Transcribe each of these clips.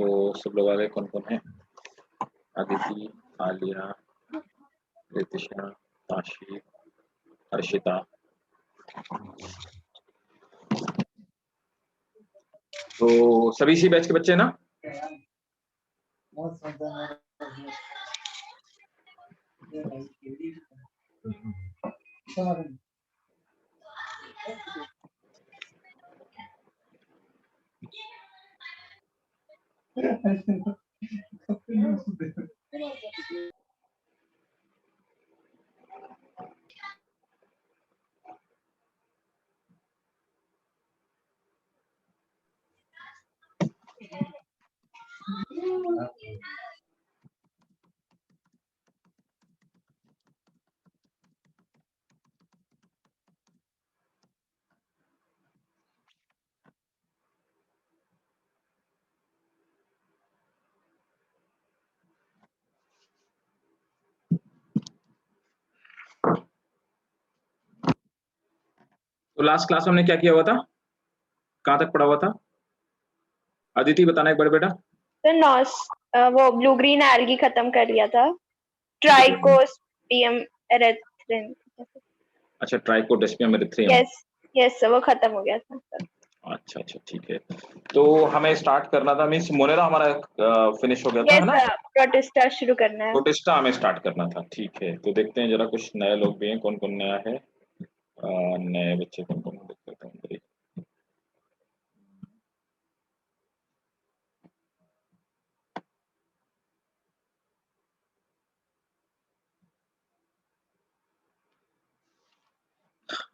तो सब लोग आ गए, कौन कौन है? अदिति, आलिया, रितिशा, ताशी, हर्षिता। तो सभी इसी बैच के बच्चे हैं ना? तो लास्ट क्लास में हमने क्या किया हुआ था? कहाँ तक पढ़ा हुआ था? अदिति बताना एक बार बेटा। तो नॉस वो ब्लू ग्रीन एल्गी खत्म कर लिया था। ट्राइकोस्पियम एरेथ्रिन। अच्छा, ट्राइकोडेस्पियम एरिथ्रियम। यस वो खत्म हो गया था सर। अच्छा अच्छा, ठीक है। तो हमें स्टार्ट करना था, मीन्स मोनेरा हमारा फिनिश हो गया था, है ना? प्रोटिस्टा शुरू करना है। प्रोटिस्टा हमें स्टार्ट करना था, ठीक है। तो देखते हैं जरा, कुछ नए लोग भी हैं, कौन कौन नया है? नए बच्चे कौन कौन देख लेते हैं।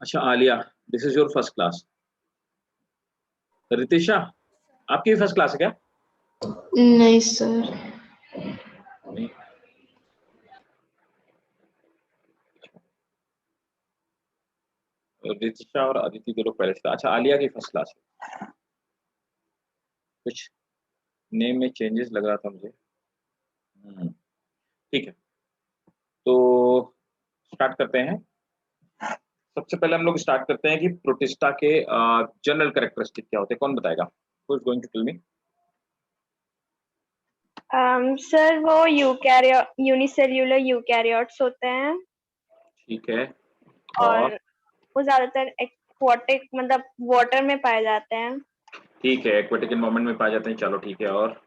अच्छा Alia, this is your first class. Ritisha, आपकी भी फर्स्ट क्लास है क्या? नहीं सर। नहीं। रितिशा और अदिति दोनों पहले से। अच्छा, आलिया की फर्स्ट क्लास है। कुछ नेम में चेंजेस लग रहा था मुझे। ठीक है, तो स्टार्ट करते हैं। सबसे पहले हम लोग स्टार्ट करते हैं कि प्रोटिस्टा के जनरल कैरेक्टरिस्टिक क्या होते हैं, कौन बताएगा? Who is going to tell me? Sir वो यूनिसेल्यूलर यूकैरियोट्स होते हैं। ठीक है। और वो ज्यादातर एक्वाटिक मतलब वाटर में पाए जाते हैं। ठीक है, एक्वाटिक एनवायरनमेंट में पाए जाते हैं, चलो ठीक है। और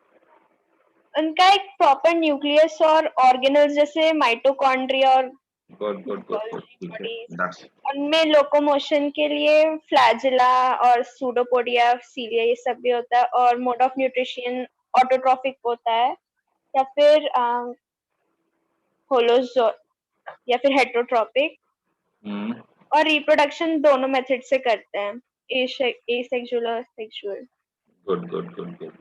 उनका एक प्रॉपर न्यूक्लियस और ऑर्गेनल्स जैसे माइटोकॉन्ड्रिया और गुड गुड गुड गुड, ठीक है, दैट्स उनमें लोकोमोशन के लिए फ्लैजिला और सूडोपोडिया, सीलिया ये सब भी होता है। और मोड ऑफ न्यूट्रिशन ऑटोट्रॉफिक होता है या फिर होलोजो या फिर हेटरोट्रॉपिक। और रिप्रोडक्शन दोनों मेथड से करते हैं, एसेक्सुअल और sexual. Good good good good.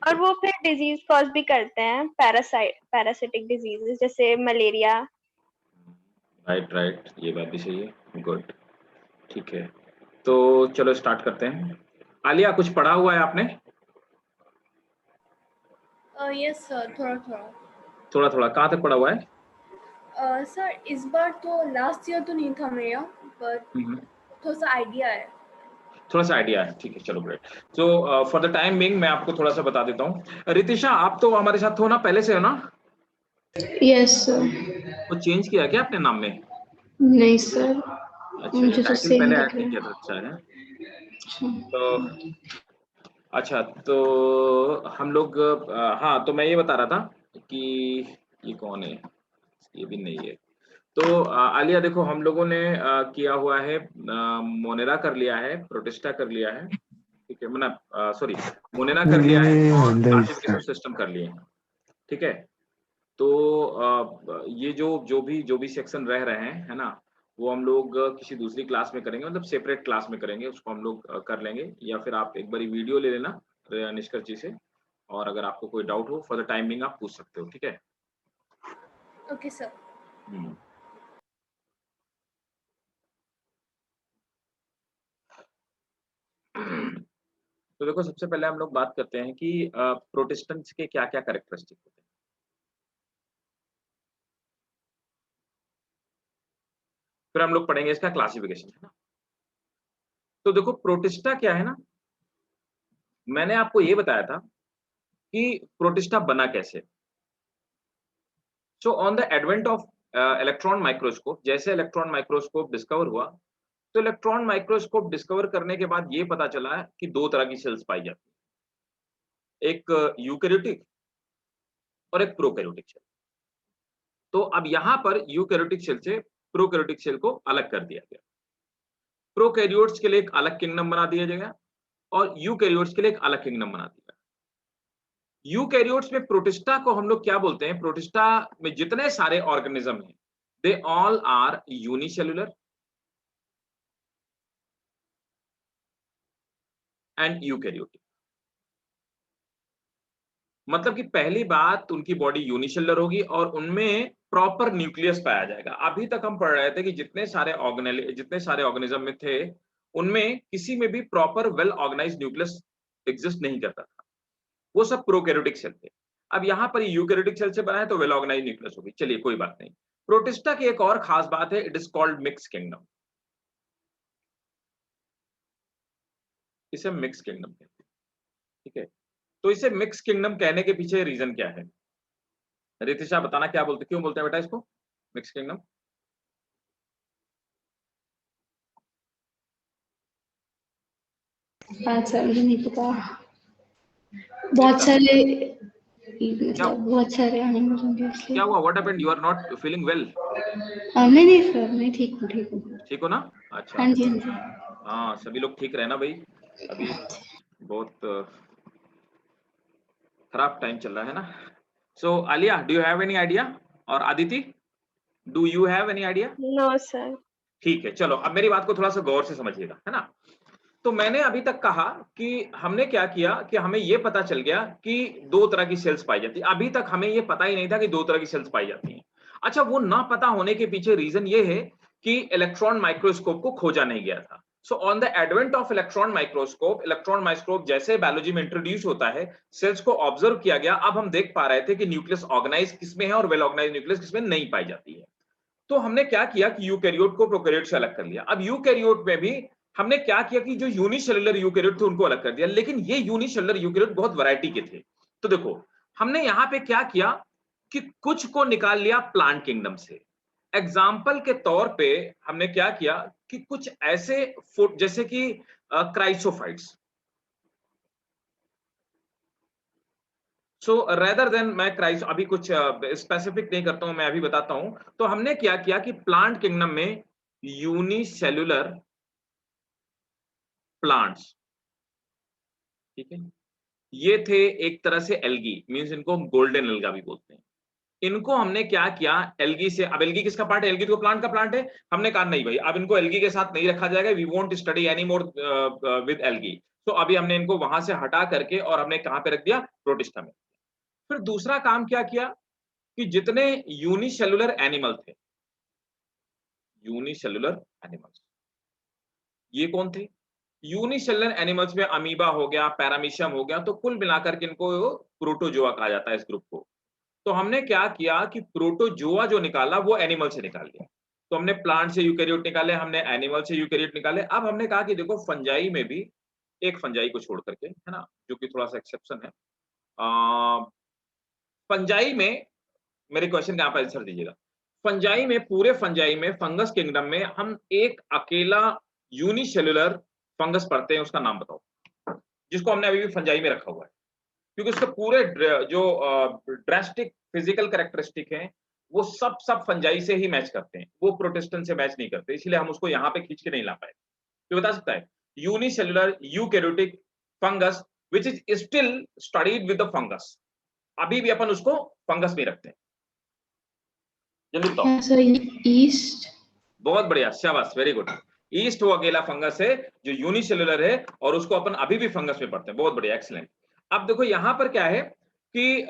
और वो फिर डिजीज कॉज भी करते हैं, पैरासिटिक डिजीजेस जैसे मलेरिया। राइट राइट, ये बात भी सही है, गुड, ठीक है। तो चलो स्टार्ट करते हैं। आलिया, कुछ पढ़ा हुआ है आपने? यस सर, थोड़ा थोड़ा। थोड़ा थोड़ा कहाँ तक पढ़ा हुआ है? सर इस बार तो लास्ट ईयर तो नहीं था मेरा, पर थोड़ा सा आइडिया है। थोड़ा सा आइडिया है, ठीक है, चलो ग्रेट। तो फॉर द टाइम बिंग मैं आपको थोड़ा सा बता देता हूँ। रितिशा, आप तो हमारे साथ हो ना पहले से, हो ना? Yes sir. वो चेंज किया क्या आपने नाम में? नहीं सर, अच्छा, मुझे तो टाइटल सेम पहले लग ऐड रहा नहीं है। किया था, अच्छा है। तो अच्छा, तो हम लोग हाँ, तो मैं ये बता रहा था कि ये कौन है, ये भी नहीं है। तो आलिया देखो, हम लोगों ने किया हुआ है, मोनेरा कर लिया है, प्रोटिस्टा कर लिया है, ठीक है, मतलब सॉरी, मोनेरा कर लिया है और क्लासिफिकेशन सिस्टम कर लिए हैं, ठीक है। तो ये जो भी सेक्शन रह रहे हैं, है ना, वो हम लोग किसी दूसरी क्लास में करेंगे, मतलब सेपरेट क्लास में करेंगे, उसको हम लोग कर लेंगे। या फिर आप एक बारी वीडियो ले लेना निष्कर्ष जी से, और अगर आपको कोई डाउट हो फॉर द टाइमिंग आप पूछ सकते हो, ठीक है। Okay sir. तो देखो, सबसे पहले हम लोग बात करते हैं कि प्रोटेस्टेंट्स के क्या क्या कैरेक्टरिस्टिक होते हैं। फिर हम लोग पढ़ेंगे इसका क्लासिफिकेशन, है ना। तो देखो, प्रोटिस्टा क्या है ना, मैंने आपको ये बताया था कि प्रोटिस्टा बना कैसे। So on the advent of electron microscope, जैसे इलेक्ट्रॉन माइक्रोस्कोप डिस्कवर हुआ, तो इलेक्ट्रॉन माइक्रोस्कोप डिस्कवर करने के बाद ये पता चला कि दो तरह की सेल्स पाई जाती है, एक यूकैरियोटिक और एक प्रोकैरियोटिक सेल। तो अब यहाँ पर यूकैरियोटिक सेल से प्रोकैरियोटिक सेल को अलग कर दिया गया। प्रोकैरियोट्स के लिए एक अलग किंगडम बना दिया गया और यूकैरियोट्स के लिए एक अलग किंगडम बना दिया। यूकैरियोट्स में प्रोटिस्टा को हम लोग क्या बोलते हैं, प्रोटिस्टा में जितने सारे ऑर्गेनिज्म हैं, they all are unicellular and eukaryotic. मतलब कि पहली बात, उनकी बॉडी यूनिसेलुलर होगी और उनमें प्रॉपर न्यूक्लियस पाया जाएगा। अभी तक हम पढ़ रहे थे कि जितने सारे ऑर्गेनिज्म में थे, उनमें किसी में भी proper well organised nucleus exist नहीं करता था, वो सब प्रोकैरियोटिक सेल थे। अब यहाँ पर यूकैरियोटिक सेल से बना है तो वेल ऑर्गेनाइज्ड न्यूक्लियस होगी। चलिए कोई बात नहीं। प्रोटिस्टा की एक और खास बात है, it is called mix kingdom. इसे मिक्स किंगडम कहते हैं, ठीक है। तो इसे मिक्स किंगडम कहने के पीछे रीजन क्या है, रितिशा बताना, क्या बोलते, क्यों बोलते हैं बेटा इसको मिक्स किंगडम? सर मुझे नहीं पता, बहुत सारे एनिमल्स होंगे इसलिए। क्या हुआ, what happened, you are not feeling well? नहीं सर, मैं ठीक हूँ। ठीक हो ना? अच्छा, हाँ जी। हाँ सभी लोग ठीक रहे ना भाई, अभी बहुत खराब टाइम चल रहा है ना। So Alia, do you have any idea? और Aditi, do you have any idea? No sir. ठीक है, चलो अब मेरी बात को थोड़ा सा गौर से समझिएगा, है ना। तो मैंने अभी तक कहा कि हमने क्या किया कि हमें ये पता चल गया कि दो तरह की सेल्स पाई जाती है। अभी तक हमें ये पता ही नहीं था कि दो तरह की सेल्स पाई जाती हैं। अच्छा, वो ना पता होने के पीछे रीजन ये है कि इलेक्ट्रॉन माइक्रोस्कोप को खोजा नहीं गया था। So on the advent of electron microscope जैसे बायोलॉजी में इंट्रोड्यूस होता है, सेल्स को ऑब्जर्व किया गया। अब हम देख पा रहे थे कि न्यूक्लियस ऑर्गेनाइज किसमें है और वेल ऑर्गेनाइज न्यूक्लियस किसमें नहीं पाई जाती है। तो हमने क्या किया कि यूकैरियोट को प्रोकैरियोट से अलग कर लिया। अब यूकैरियोट में भी हमने क्या किया कि जो यूनिसेलुलर यूकैरियोट थे उनको अलग कर दिया, लेकिन ये यूनिसेलुलर यूकैरियोट बहुत वैरायटी के थे। तो देखो, हमने यहां पे क्या किया कि कुछ को निकाल लिया प्लांट किंगडम से। एग्जाम्पल के तौर पे हमने क्या किया कि कुछ ऐसे फूड जैसे कि क्राइसोफाइट्स। सो रेदर देन मैं क्राइस अभी कुछ स्पेसिफिक नहीं करता हूं, मैं अभी बताता हूं। तो हमने क्या किया कि प्लांट किंगडम में यूनिसेलुलर प्लांट्स, ठीक है, ये थे एक तरह से एल्गी, मींस इनको हम गोल्डन एल्गा भी बोलते हैं। इनको हमने क्या किया, एल्गी से, अब एल्गी किसका पार्ट है, एल्गी तो प्लांट का प्लांट है। हमने कहा नहीं भाई, अब इनको एल्गी के साथ नहीं रखा जाएगा, we won't study any more with algae. तो अभी हमने इनको वहां से हटा करके और हमने कहां पे रख दिया, प्रोटिस्टा में। फिर दूसरा काम क्या किया कि जितने यूनिसेलुलर एनिमल थे, यूनिसेलुलर एनिमल्स, ये कौन थे, यूनिसेलुलर एनिमल्स में अमीबा हो गया, पैरामीशियम हो गया, तो कुल मिलाकर के इनको प्रोटोजोआ कहा जाता है इस ग्रुप को। तो हमने क्या किया कि प्रोटोजोआ जो निकाला वो एनिमल से निकाल लिया। तो हमने प्लांट से यूकैरियोट निकाले, हमने एनिमल से यूकैरियोट निकाले। अब हमने कहा कि देखो फंजाई में भी, एक फंजाई को छोड़ करके, है ना, जो कि थोड़ा सा एक्सेप्शन है, फंजाई में, मेरे क्वेश्चन का आप आंसर दीजिएगा। फंजाई में, पूरे फंजाई में, फंगस किंगडम में हम एक अकेला यूनिसेलुलर फंगस पढ़ते हैं, उसका नाम बताओ, जिसको हमने अभी भी फंजाई में रखा हुआ है, क्योंकि उसके पूरे जो ड्रास्टिक फिजिकल कैरेक्टरिस्टिक हैं वो सब फंजाई से ही मैच करते हैं, वो प्रोटिस्टन से मैच नहीं करते, इसलिए हम उसको यहाँ पे खींच के नहीं ला पाए। तो बता सकता है unicellular eukaryotic fungus which is still studied with the fungus, अभी भी अपन उसको फंगस में रखते हैं। जल्दी बताओ। Sir east. बहुत बढ़िया, शाबाश, वेरी गुड। ईस्ट वो अकेला फंगस है जो यूनिसेलुलर है और उसको अपन अभी भी फंगस में पढ़ते हैं। बहुत बढ़िया, एक्सीलेंट। अब देखो यहां पर क्या है कि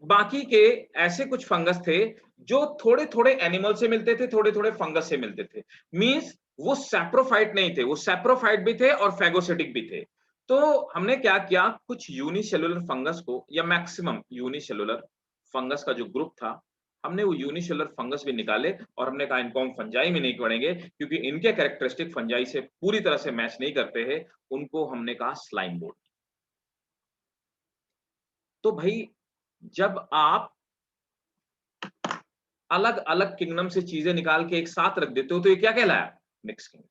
बाकी के ऐसे कुछ फंगस थे जो थोड़े थोड़े एनिमल से मिलते थे, थोड़े थोड़े फंगस से मिलते थे, मींस वो सैप्रोफाइट नहीं थे, वो सैप्रोफाइट भी थे और फैगोसिटिक भी थे। तो हमने क्या किया, कुछ यूनिसेलुलर फंगस को, या मैक्सिमम यूनिसेलुलर फंगस का जो ग्रुप था, हमने वो यूनिसेलुलर फंगस भी निकाले और हमने कहा इनको हम फंजाई में नहीं पढ़ेंगे क्योंकि इनके कैरेक्टरिस्टिक फंजाई से पूरी तरह से मैच नहीं करते हैं, उनको हमने कहा स्लाइम बोर्ड। तो भाई जब आप अलग अलग किंगडम से चीजें निकाल के एक साथ रख देते हो तो ये क्या कहलाया? Mix kingdom.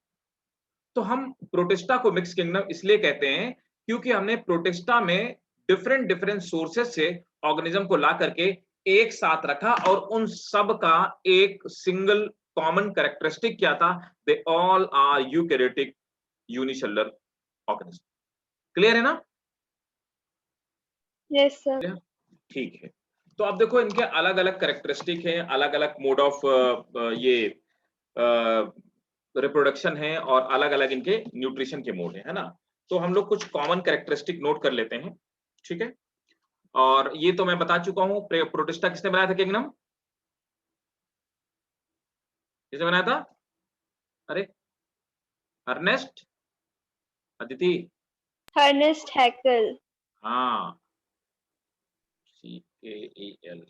तो हम प्रोटिस्टा को मिक्स किंगडम इसलिए कहते हैं क्योंकि हमने प्रोटिस्टा में डिफरेंट डिफरेंट सोर्सेस से ऑर्गेनिज्म को ला करके एक साथ रखा और उन सब का एक सिंगल कॉमन कैरेक्टरिस्टिक क्या था? They all are eukaryotic unicellular organism. Clear है ना? Yes sir. ठीक है। तो अब देखो इनके अलग अलग कैरेक्टरिस्टिक हैं, अलग अलग मोड ऑफ ये रिप्रोडक्शन है और अलग अलग इनके न्यूट्रिशन के मोड है ना? तो हम लोग कुछ कॉमन कैरेक्टरिस्टिक नोट कर लेते हैं, ठीक है? और ये तो मैं बता चुका हूं, प्रोटिस्टा किसने बनाया था किंगडम? किसने बनाया था? अरे अर्नेस्ट, अदिति, अर्नेस्ट हैकेल। हाँ, CAEL,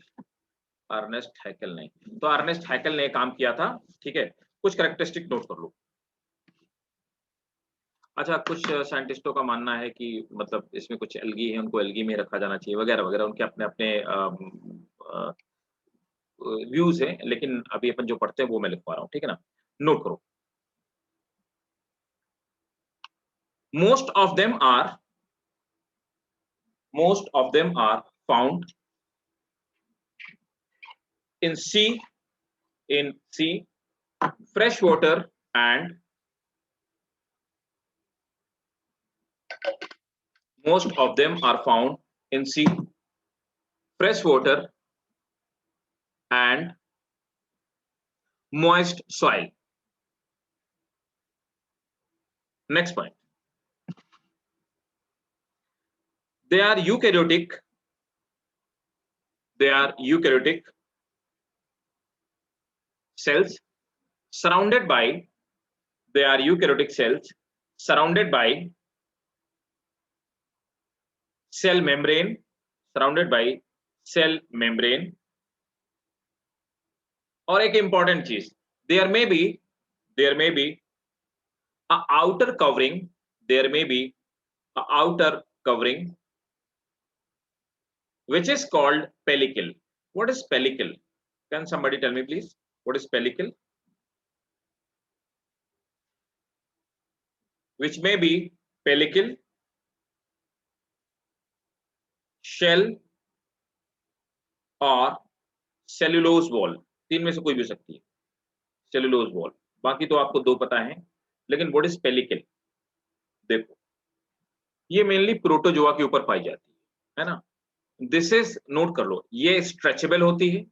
अर्नेस्ट हैकेल ने। तो अर्नेस्ट हैकेल ने काम किया था, ठीक है? कुछ कैरेक्टरिस्टिक नोट कर लो। अच्छा, कुछ साइंटिस्टों का मानना है कि मतलब इसमें कुछ एल्गी है, उनको एल्गी में रखा जाना चाहिए वगैरह वगैरह, उनके अपने अपने व्यूज हैं, लेकिन अभी अपन जो पढ़ते हैं वो मैं लिखवा रहा हूँ, ठीक है ना? नोट करो। Most of them are found in sea fresh water and most of them are found in sea, fresh water and moist soil. Next point. They are eukaryotic. They are eukaryotic cells surrounded by. They are eukaryotic cells surrounded by cell membrane. Surrounded by cell membrane. और एक important चीज, there may be a outer covering. There may be a outer covering which is called pellicle. What is pellicle? Can somebody tell me please? What is pellicle? Which may be pellicle, shell और cellulose wall, तीन में से कोई भी हो सकती है, cellulose wall। बाकी तो आपको दो पता है, लेकिन what is pellicle? देखो, ये मेनली प्रोटोजोआ के ऊपर पाई जाती है ना? दिस इज, नोट कर लो, ये स्ट्रेचेबल होती है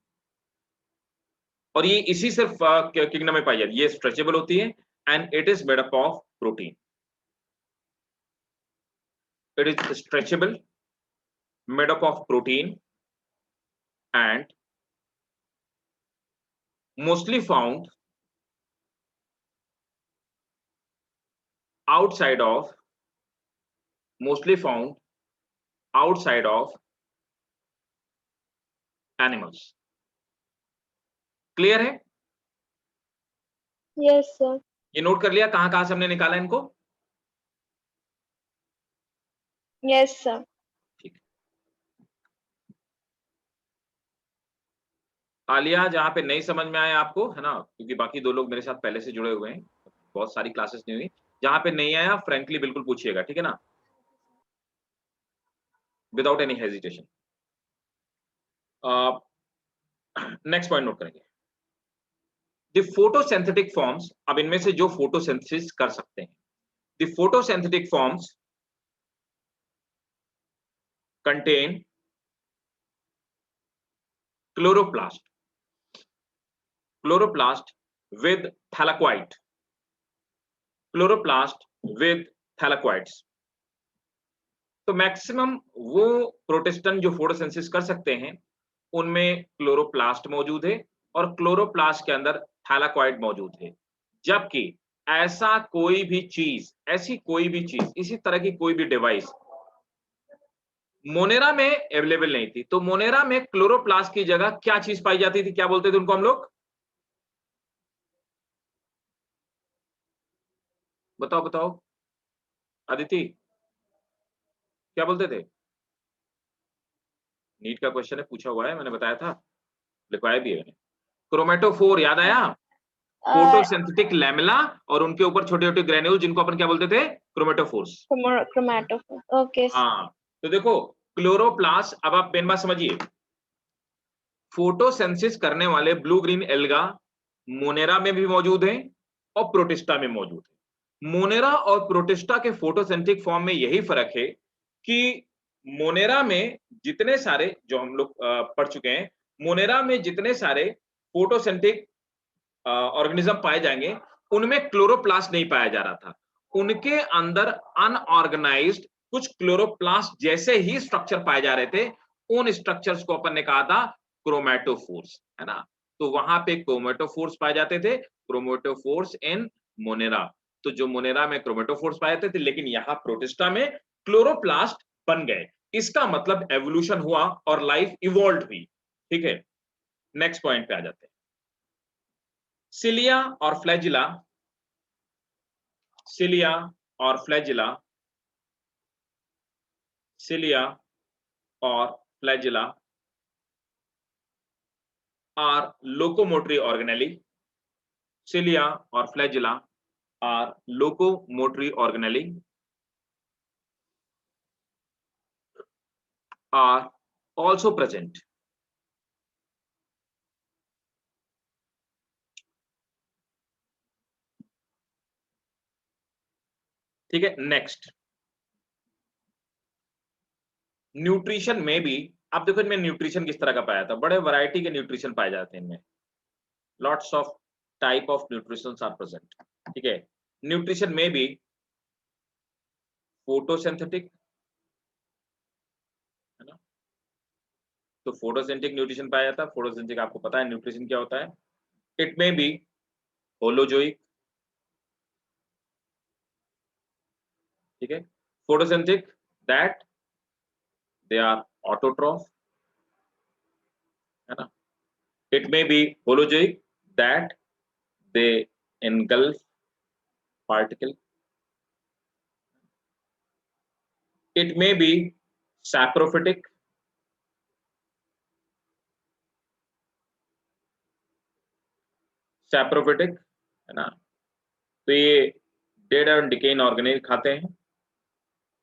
और ये इसी सिर्फ किंगडम में पाई जाती है। ये स्ट्रेचेबल होती है and it is made up of protein. It is stretchable, made up of protein and mostly found outside of animals. Clear है? Yes sir. ये नोट कर लिया कहां कहां से हमने निकाला इनको? Yes sir. ठीक। आलिया, जहां पे नहीं समझ में आया आपको, है ना, क्योंकि बाकी दो लोग मेरे साथ पहले से जुड़े हुए हैं, बहुत सारी क्लासेस नहीं हुई, जहां पे नहीं आया फ्रैंकली बिल्कुल पूछिएगा, ठीक है ना? Without any hesitation. Next point note करेंगे, द फोटोसिंथेटिक फॉर्म्स। अब इनमें से जो फोटोसिंथेसिस कर सकते हैं, the photosynthetic forms contain chloroplast with thylakoid, thylakoids। तो मैक्सिमम वो प्रोटिस्टन जो फोटोसिंथेसिस कर सकते हैं उनमें क्लोरोप्लास्ट मौजूद है और क्लोरोप्लास्ट के अंदर थैलाकॉइड मौजूद है। जबकि ऐसी कोई भी चीज, इसी तरह की कोई भी डिवाइस मोनेरा में अवेलेबल नहीं थी। तो मोनेरा में क्लोरोप्लास्ट की जगह क्या चीज पाई जाती थी? क्या बोलते थे उनको हम लोग? बताओ बताओ अदिति, क्या बोलते थे? नीट का क्वेश्चन है, पूछा हुआ है, मैंने बताया था, लिखवाया भी है मैंने। क्रोमेटोफोर याद आया? फोटोसिंथेटिक लैमेला और उनके ऊपर छोटे छोटे ग्रेन्यूल जिनको अपन क्या बोलते थे? क्रोमेटोफोर्स। Chromatophore, okay. हाँ, तो देखो क्लोरोप्लास्ट, अब आप मेन बात समझिए, फोटोसेंसिस करने वाले ब्लू ग्रीन एल्गा मोनेरा में भी मौजूद हैं और प्रोटिस्टा में मौजूद है। मोनेरा और प्रोटिस्टा के फोटोसिंथेटिक फॉर्म में यही फर्क है कि मोनेरा में जितने सारे, जो हम लोग पढ़ चुके हैं, मोनेरा में जितने सारे फोटोसिंथेटिक ऑर्गेनिज्म पाए जाएंगे उनमें क्लोरोप्लास्ट नहीं पाया जा रहा था। उनके अंदर अनऑर्गेनाइज्ड कुछ क्लोरोप्लास्ट जैसे ही स्ट्रक्चर पाए जा रहे थे। उन स्ट्रक्चर्स को अपन ने कहा था क्रोमेटोफोर्स, है ना। तो वहां पे क्रोमेटोफोर्स पाए जाते थे, क्रोमेटोफोर्स इन मोनेरा। तो जो मोनेरा में क्रोमेटोफोर्स पाए जाते थे, लेकिन यहाँ प्रोटिस्टा में क्लोरोप्लास्ट बन गए। इसका मतलब एवोल्यूशन हुआ और लाइफ इवॉल्व हुई। ठीक है, नेक्स्ट पॉइंट पे आ जाते हैं। सिलिया और फ्लैजिला, सिलिया और फ्लैजिला, सिलिया और flagella are locomotory organelle, cilia और flagella are locomotory organelle are also present ठीक है। नेक्स्ट, न्यूट्रिशन में भी, आप देखो इनमें न्यूट्रिशन किस तरह का पाया था, बड़े वैरायटी के न्यूट्रिशन पाए जाते हैं इनमें, lots of type of nutritions are present. ठीक है, न्यूट्रिशन में भी फोटोसिंथेटिक, है ना, तो फोटोसिंथेटिक न्यूट्रिशन पाया जाता है। फोटोसिंथेटिक आपको पता है न्यूट्रिशन क्या होता है। इट में बी होलोजोइक, ठीक है, photosynthetic that they are autotroph, है ना। It may be holozoic that they engulf particle. It may be saprophytic, saprophytic, है ना, तो ये डेड एंड डिकेइंग ऑर्गेनिज्म खाते हैं।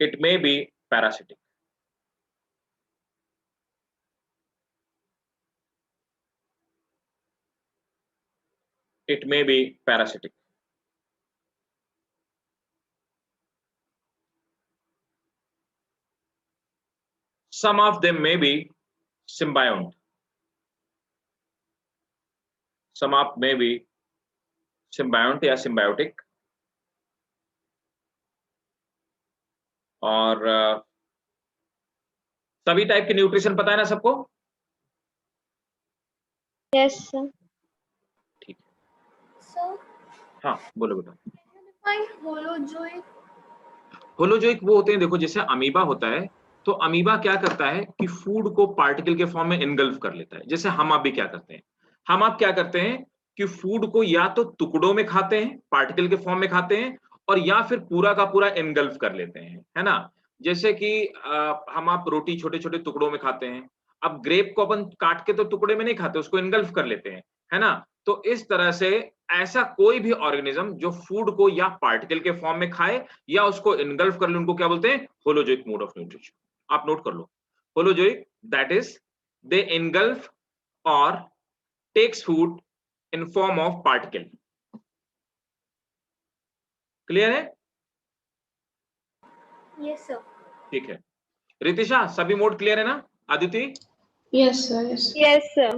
It may be parasitic, it may be parasitic. Some of them may be symbiont, some of may be symbiont या symbiotic, और सभी type के न्यूट्रिशन पता है ना सबको? Yes sir. ठीक है, सर हाँ बोलो बेटा। होलोजोइक, होलोजोइक वो होते हैं, देखो जैसे अमीबा होता है, तो अमीबा क्या करता है कि फूड को पार्टिकल के फॉर्म में इनगल्फ कर लेता है। जैसे हम आप भी क्या करते हैं, हम आप क्या करते हैं कि फूड को या तो टुकड़ों में खाते हैं, पार्टिकल के फॉर्म में खाते हैं, और या फिर पूरा का पूरा इनगल्फ कर लेते हैं, है ना। जैसे कि हम आप रोटी छोटे छोटे टुकड़ों में खाते हैं। अब ग्रेप को अपन काट के तो टुकड़े में नहीं खाते, उसको इनगल्फ कर लेते हैं, है ना। तो इस तरह से ऐसा कोई भी ऑर्गेनिज्म जो फूड को या पार्टिकल के फॉर्म में खाए या उसको इनगल्फ कर ले, उनको क्या बोलते हैं? Holozoic mode of nutrition. आप नोट कर लो, holozoic that is they engulf और takes food in form of particle. Clear है? Yes sir. ठीक है, रितिशा सभी मोड क्लियर है ना? Aditi? Yes, sir. Yes. Yes sir.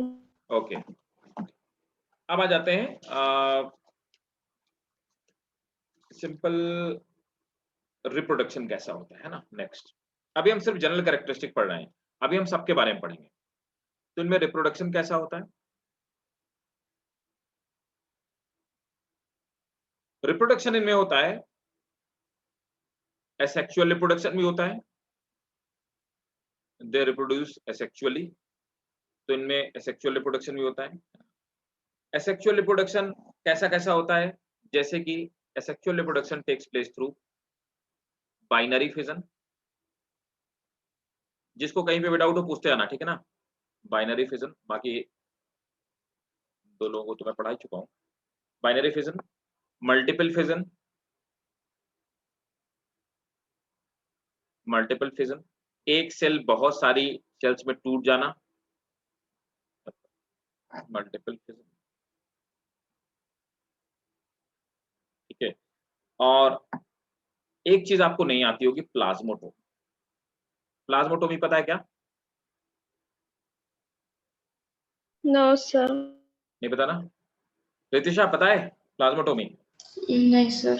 Okay, अब आ जाते हैं सिंपल रिप्रोडक्शन कैसा होता है ना। नेक्स्ट, अभी हम सिर्फ जनरल कैरेक्टरिस्टिक पढ़ रहे हैं, अभी हम सबके बारे में पढ़ेंगे। तो इनमें रिप्रोडक्शन कैसा होता है? रिप्रोडक्शन इनमें होता है, एसेक्सुअल रिप्रोडक्शन भी होता है, दे रिप्रोड्यूस एसेक्सुअली, तो इनमें एसेक्सुअल रिप्रोडक्शन भी होता है। एसेक्सुअल रिप्रोडक्शन कैसा कैसा होता है? जैसे कि asexual reproduction takes place through binary fission, जिसको कहीं पे भी डाउट हो पूछते आना, ठीक है ना। बाइनरी फिजन, बाकी 2 लोगों को तो मैं पढ़ा ही चुका हूँ। Binary fission, multiple fission, multiple fission, एक सेल बहुत सारी सेल्स में टूट जाना, मल्टीपल फिजन, ठीक है। और एक चीज आपको नहीं आती होगी, प्लाज्मोटोमी। प्लाज्मोटोमी पता है क्या? No sir. नहीं पता ना? रितिशा पता है प्लाज्मोटोमी? नहीं सर।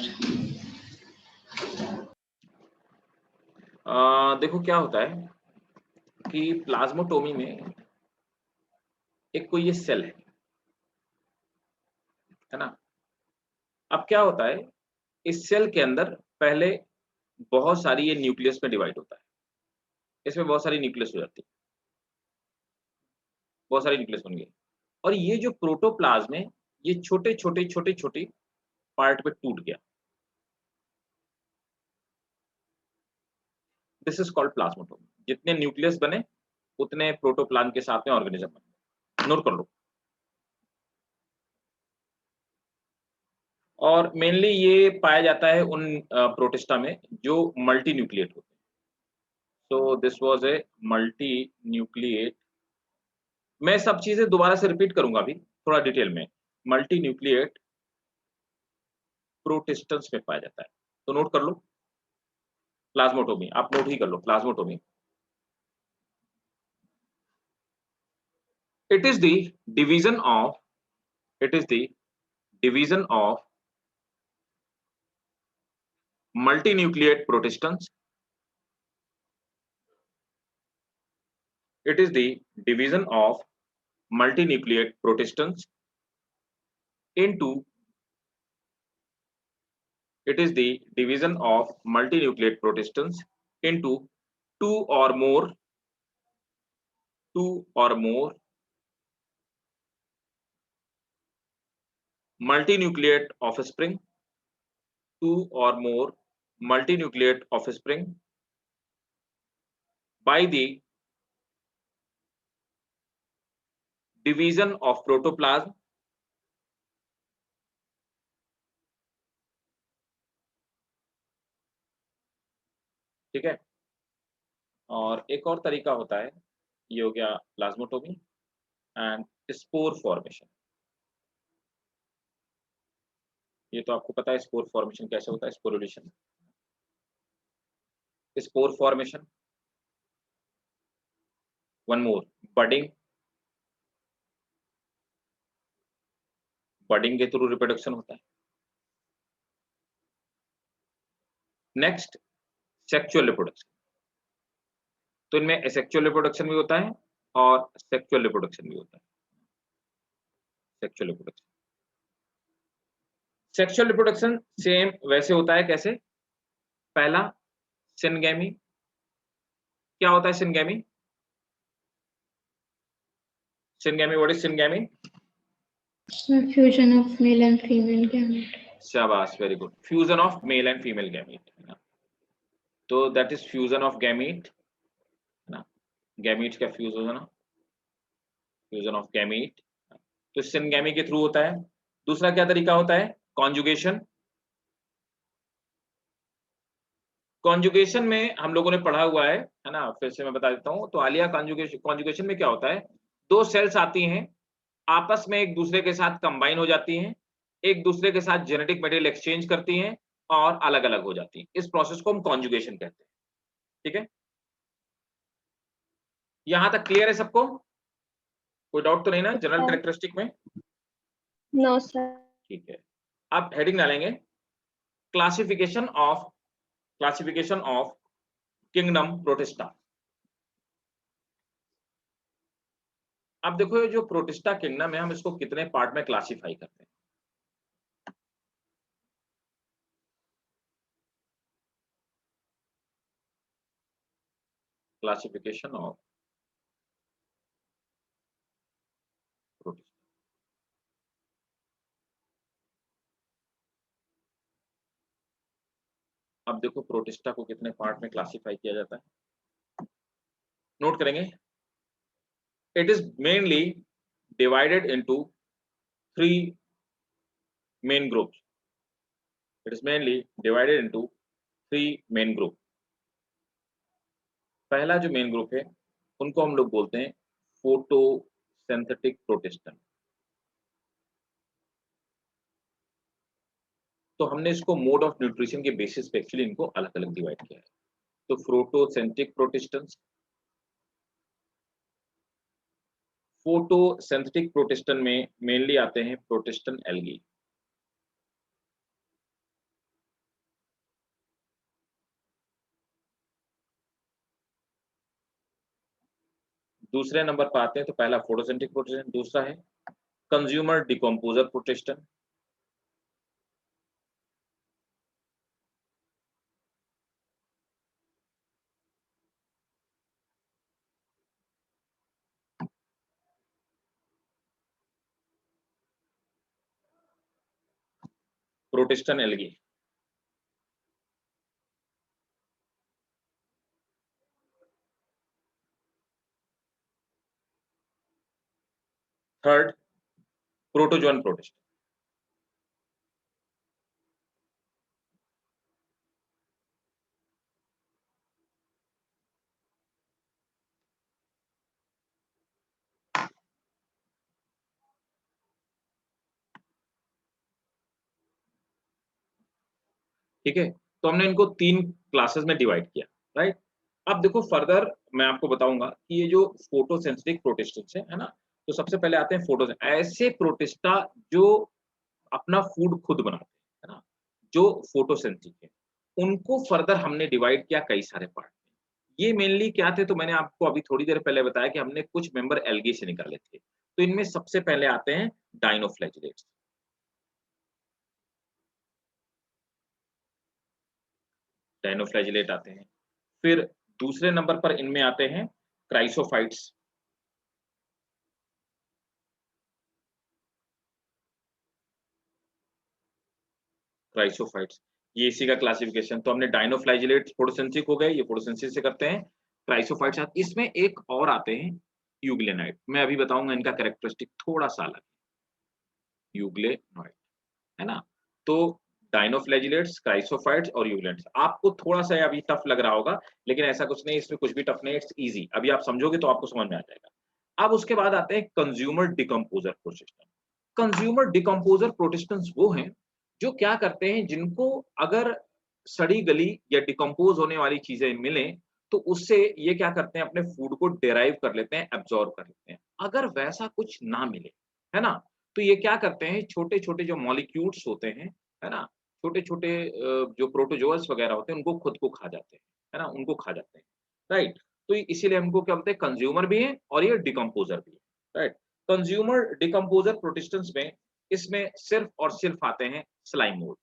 देखो क्या होता है कि प्लाज्मोटोमी में एक कोई ये सेल है ना। अब क्या होता है, इस सेल के अंदर पहले बहुत सारी ये न्यूक्लियस में डिवाइड होता है, इसमें बहुत सारी न्यूक्लियस हो जाती है, बहुत सारी न्यूक्लियस बन गई। और ये जो प्रोटोप्लाज्म है, ये छोटे छोटे छोटे छोटे पार्ट में टूट गया। This is called plasmotomy. जितने न्यूक्लियस बने उतने प्रोटोप्लाज्म के साथ में ऑर्गेनिज्म बने। नोट कर लो। और मेनली ये पाया जाता है उन प्रोटिस्टा में जो मल्टी न्यूक्लिएट होते हैं। So this was a multi nucleate. मैं सब चीजें दोबारा से रिपीट करूंगा अभी थोड़ा डिटेल में। मल्टी न्यूक्लिएट प्रोटिस्टन्स में पाया जाता है। तो नोट कर लो प्लाज्मोटोमी, आप नोट ही कर लो plasmotomy. It is the division of it is the division of multinucleate protistans. It is the division of multinucleate protistans into it is the division of multinucleate protistans into two or more multinucleate offspring, two or more multinucleate offspring by the division of protoplasm ठीक है। और एक और तरीका होता है, ये हो गया प्लाज्मोटोमी एंड स्पोर फॉर्मेशन। ये तो आपको पता है स्पोर फॉर्मेशन कैसे होता है, sporulation, spore formation. One more, budding, budding के थ्रू रिप्रोडक्शन होता है। Next, sexual reproduction. तो इनमें एसेक्सुअल रिप्रोडक्शन भी होता है और सेक्सुअल रिप्रोडक्शन भी होता है। Sexual reproduction, sexual reproduction same वैसे होता है कैसे? पहला सिनगैमी। क्या होता है syngamy? Syngamy, what is syngamy? Fusion of male and female gamete. शाबाश, very good. Fusion of male and female gamete, तो that is fusion of gamete ना। गैमीट का फ्यूज हो जाना, फ्यूजन ऑफ गैमीट, तो सिनगैमी के थ्रू होता है। दूसरा क्या तरीका होता है? कॉन्जुगेशन। कॉन्जुगेशन में हम लोगों ने पढ़ा हुआ है ना, फिर से मैं बता देता हूं। तो आलिया, कॉन्जुगेशन में क्या होता है? दो सेल्स आती हैं, आपस में एक दूसरे के साथ कंबाइन हो जाती हैं, एक दूसरे के साथ जेनेटिक मटेरियल एक्सचेंज करती हैं और अलग अलग हो जाती हैं। इस प्रोसेस को हम कॉन्जुगेशन कहते हैं, ठीक है। यहां तक क्लियर है सबको? कोई डाउट तो नहीं ना जनरल कैरेक्टरिस्टिक में? No sir. ठीक है। अब हेडिंग डालेंगे क्लासिफिकेशन ऑफ किंगडम प्रोटिस्टा। अब देखो ये जो प्रोटिस्टा किंगडम है, हम इसको कितने पार्ट में क्लासिफाई करते हैं? Classification of protista. अब देखो प्रोटिस्टा को कितने पार्ट में क्लासिफाई किया जाता है? नोट करेंगे, it is mainly divided into 3 main groups. It is mainly divided into 3 main group. पहला जो मेन ग्रुप है उनको हम लोग बोलते हैं फोटोसिंथेटिक प्रोटिस्टन. तो हमने इसको मोड ऑफ न्यूट्रिशन के बेसिस पे एक्चुअली इनको अलग अलग डिवाइड किया है. तो फोटोसिंथेटिक प्रोटिस्टन्स, फोटोसिंथेटिक प्रोटिस्टन में मेनली आते हैं प्रोटिस्टन एल्गी. दूसरे नंबर पर आते हैं, तो पहला फोटोसिंथेटिक प्रोटिस्टन, दूसरा है consumer decomposer protistan, protistan algae. Third protozoan protistan. ठीक है, तो हमने इनको 3 क्लासेस में डिवाइड किया, राइट. अब देखो फर्दर मैं आपको बताऊंगा कि ये जो फोटोसेंसिटिव प्रोटिस्टन है ना, तो सबसे पहले आते हैं फोटो, ऐसे प्रोटिस्टा जो अपना फूड खुद बनाते हैं, है ना, जो फोटोसेंसिटिव है, उनको फर्दर हमने डिवाइड किया कई सारे पार्ट में. ये मेनली क्या थे, तो मैंने आपको अभी थोड़ी देर पहले बताया कि हमने कुछ मेंबर एल्गी से निकाले थे. तो इनमें सबसे पहले आते हैं डाइनोफ्लैजिलेट्स. डाइनोफ्लैजिलेट आते हैं. फिर दूसरे नंबर पर इनमें आते हैं क्राइसोफाइट्स. क्राइसोफाइट्स, ये इसी का क्लासिफिकेशन. तो हमने डाइनोफ्लैजिलेट्स फोटोसिंथेटिक हो गए, ये फोटोसिंथेसिस से करते हैं. क्राइसोफाइट्स इसमें एक और आते हैं यूग्लेनाइट. मैं अभी बताऊंगा इनका कैरेक्टरिस्टिक थोड़ा सा अलग है. यूग्लेनाइट, है ना. तो डाइनोफ्लैजिलेट्स, क्राइसोफाइट्स और यूग्लेनाइट्स. आपको थोड़ा सा अभी टफ लग रहा होगा, लेकिन ऐसा कुछ नहीं, इसमें कुछ भी टफ नहीं, इट्स इजी. अभी आप समझोगे तो आपको समझ में आ जाएगा. अब उसके बाद आते हैं कंज्यूमर डिकम्पोजर प्रोटिस्टन. कंज्यूमर डिकम्पोजर प्रोटिस्टन्स वो हैं जो क्या करते हैं, जिनको अगर सड़ी गली या डिकम्पोज होने वाली चीजें मिलें तो उससे ये क्या करते हैं, अपने फूड को डेराइव कर लेते हैं, एब्जॉर्ब कर लेते हैं. अगर वैसा कुछ ना मिले, है ना, तो ये क्या करते हैं, छोटे छोटे जो मॉलिक्यूल्स होते हैं, है ना, छोटे छोटे जो प्रोटोजोअस वगैरह होते हैं, उनको खुद को खा जाते हैं, है ना, उनको खा जाते हैं, राइट. तो इसीलिए हमको क्या बोलते हैं, कंज्यूमर भी है और ये डिकम्पोजर भी है, राइट. कंज्यूमर डिकम्पोजर प्रोटिस्टन्स में इसमें सिर्फ और सिर्फ आते हैं स्लाइम मोल्ड.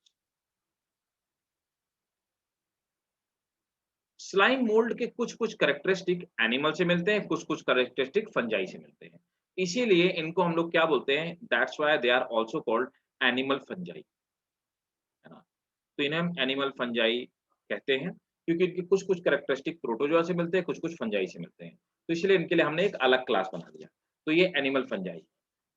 स्लाइम मोल्ड के कुछ कुछ कैरेक्टरिस्टिक एनिमल से मिलते हैं, कुछ कुछ कैरेक्टरिस्टिक फंजाई से मिलते हैं. इसीलिए इनको हम लोग क्या बोलते हैं, that's why they are also called animal fungi, है ना. तो इन्हें हम एनिमल फंजाई कहते हैं, क्योंकि इनके कुछ कुछ कैरेक्टरिस्टिक प्रोटोजोआ से मिलते हैं, कुछ कुछ फंजाई से मिलते हैं. तो इसलिए इनके लिए हमने एक अलग क्लास बना दिया. तो ये एनिमल फंजाई.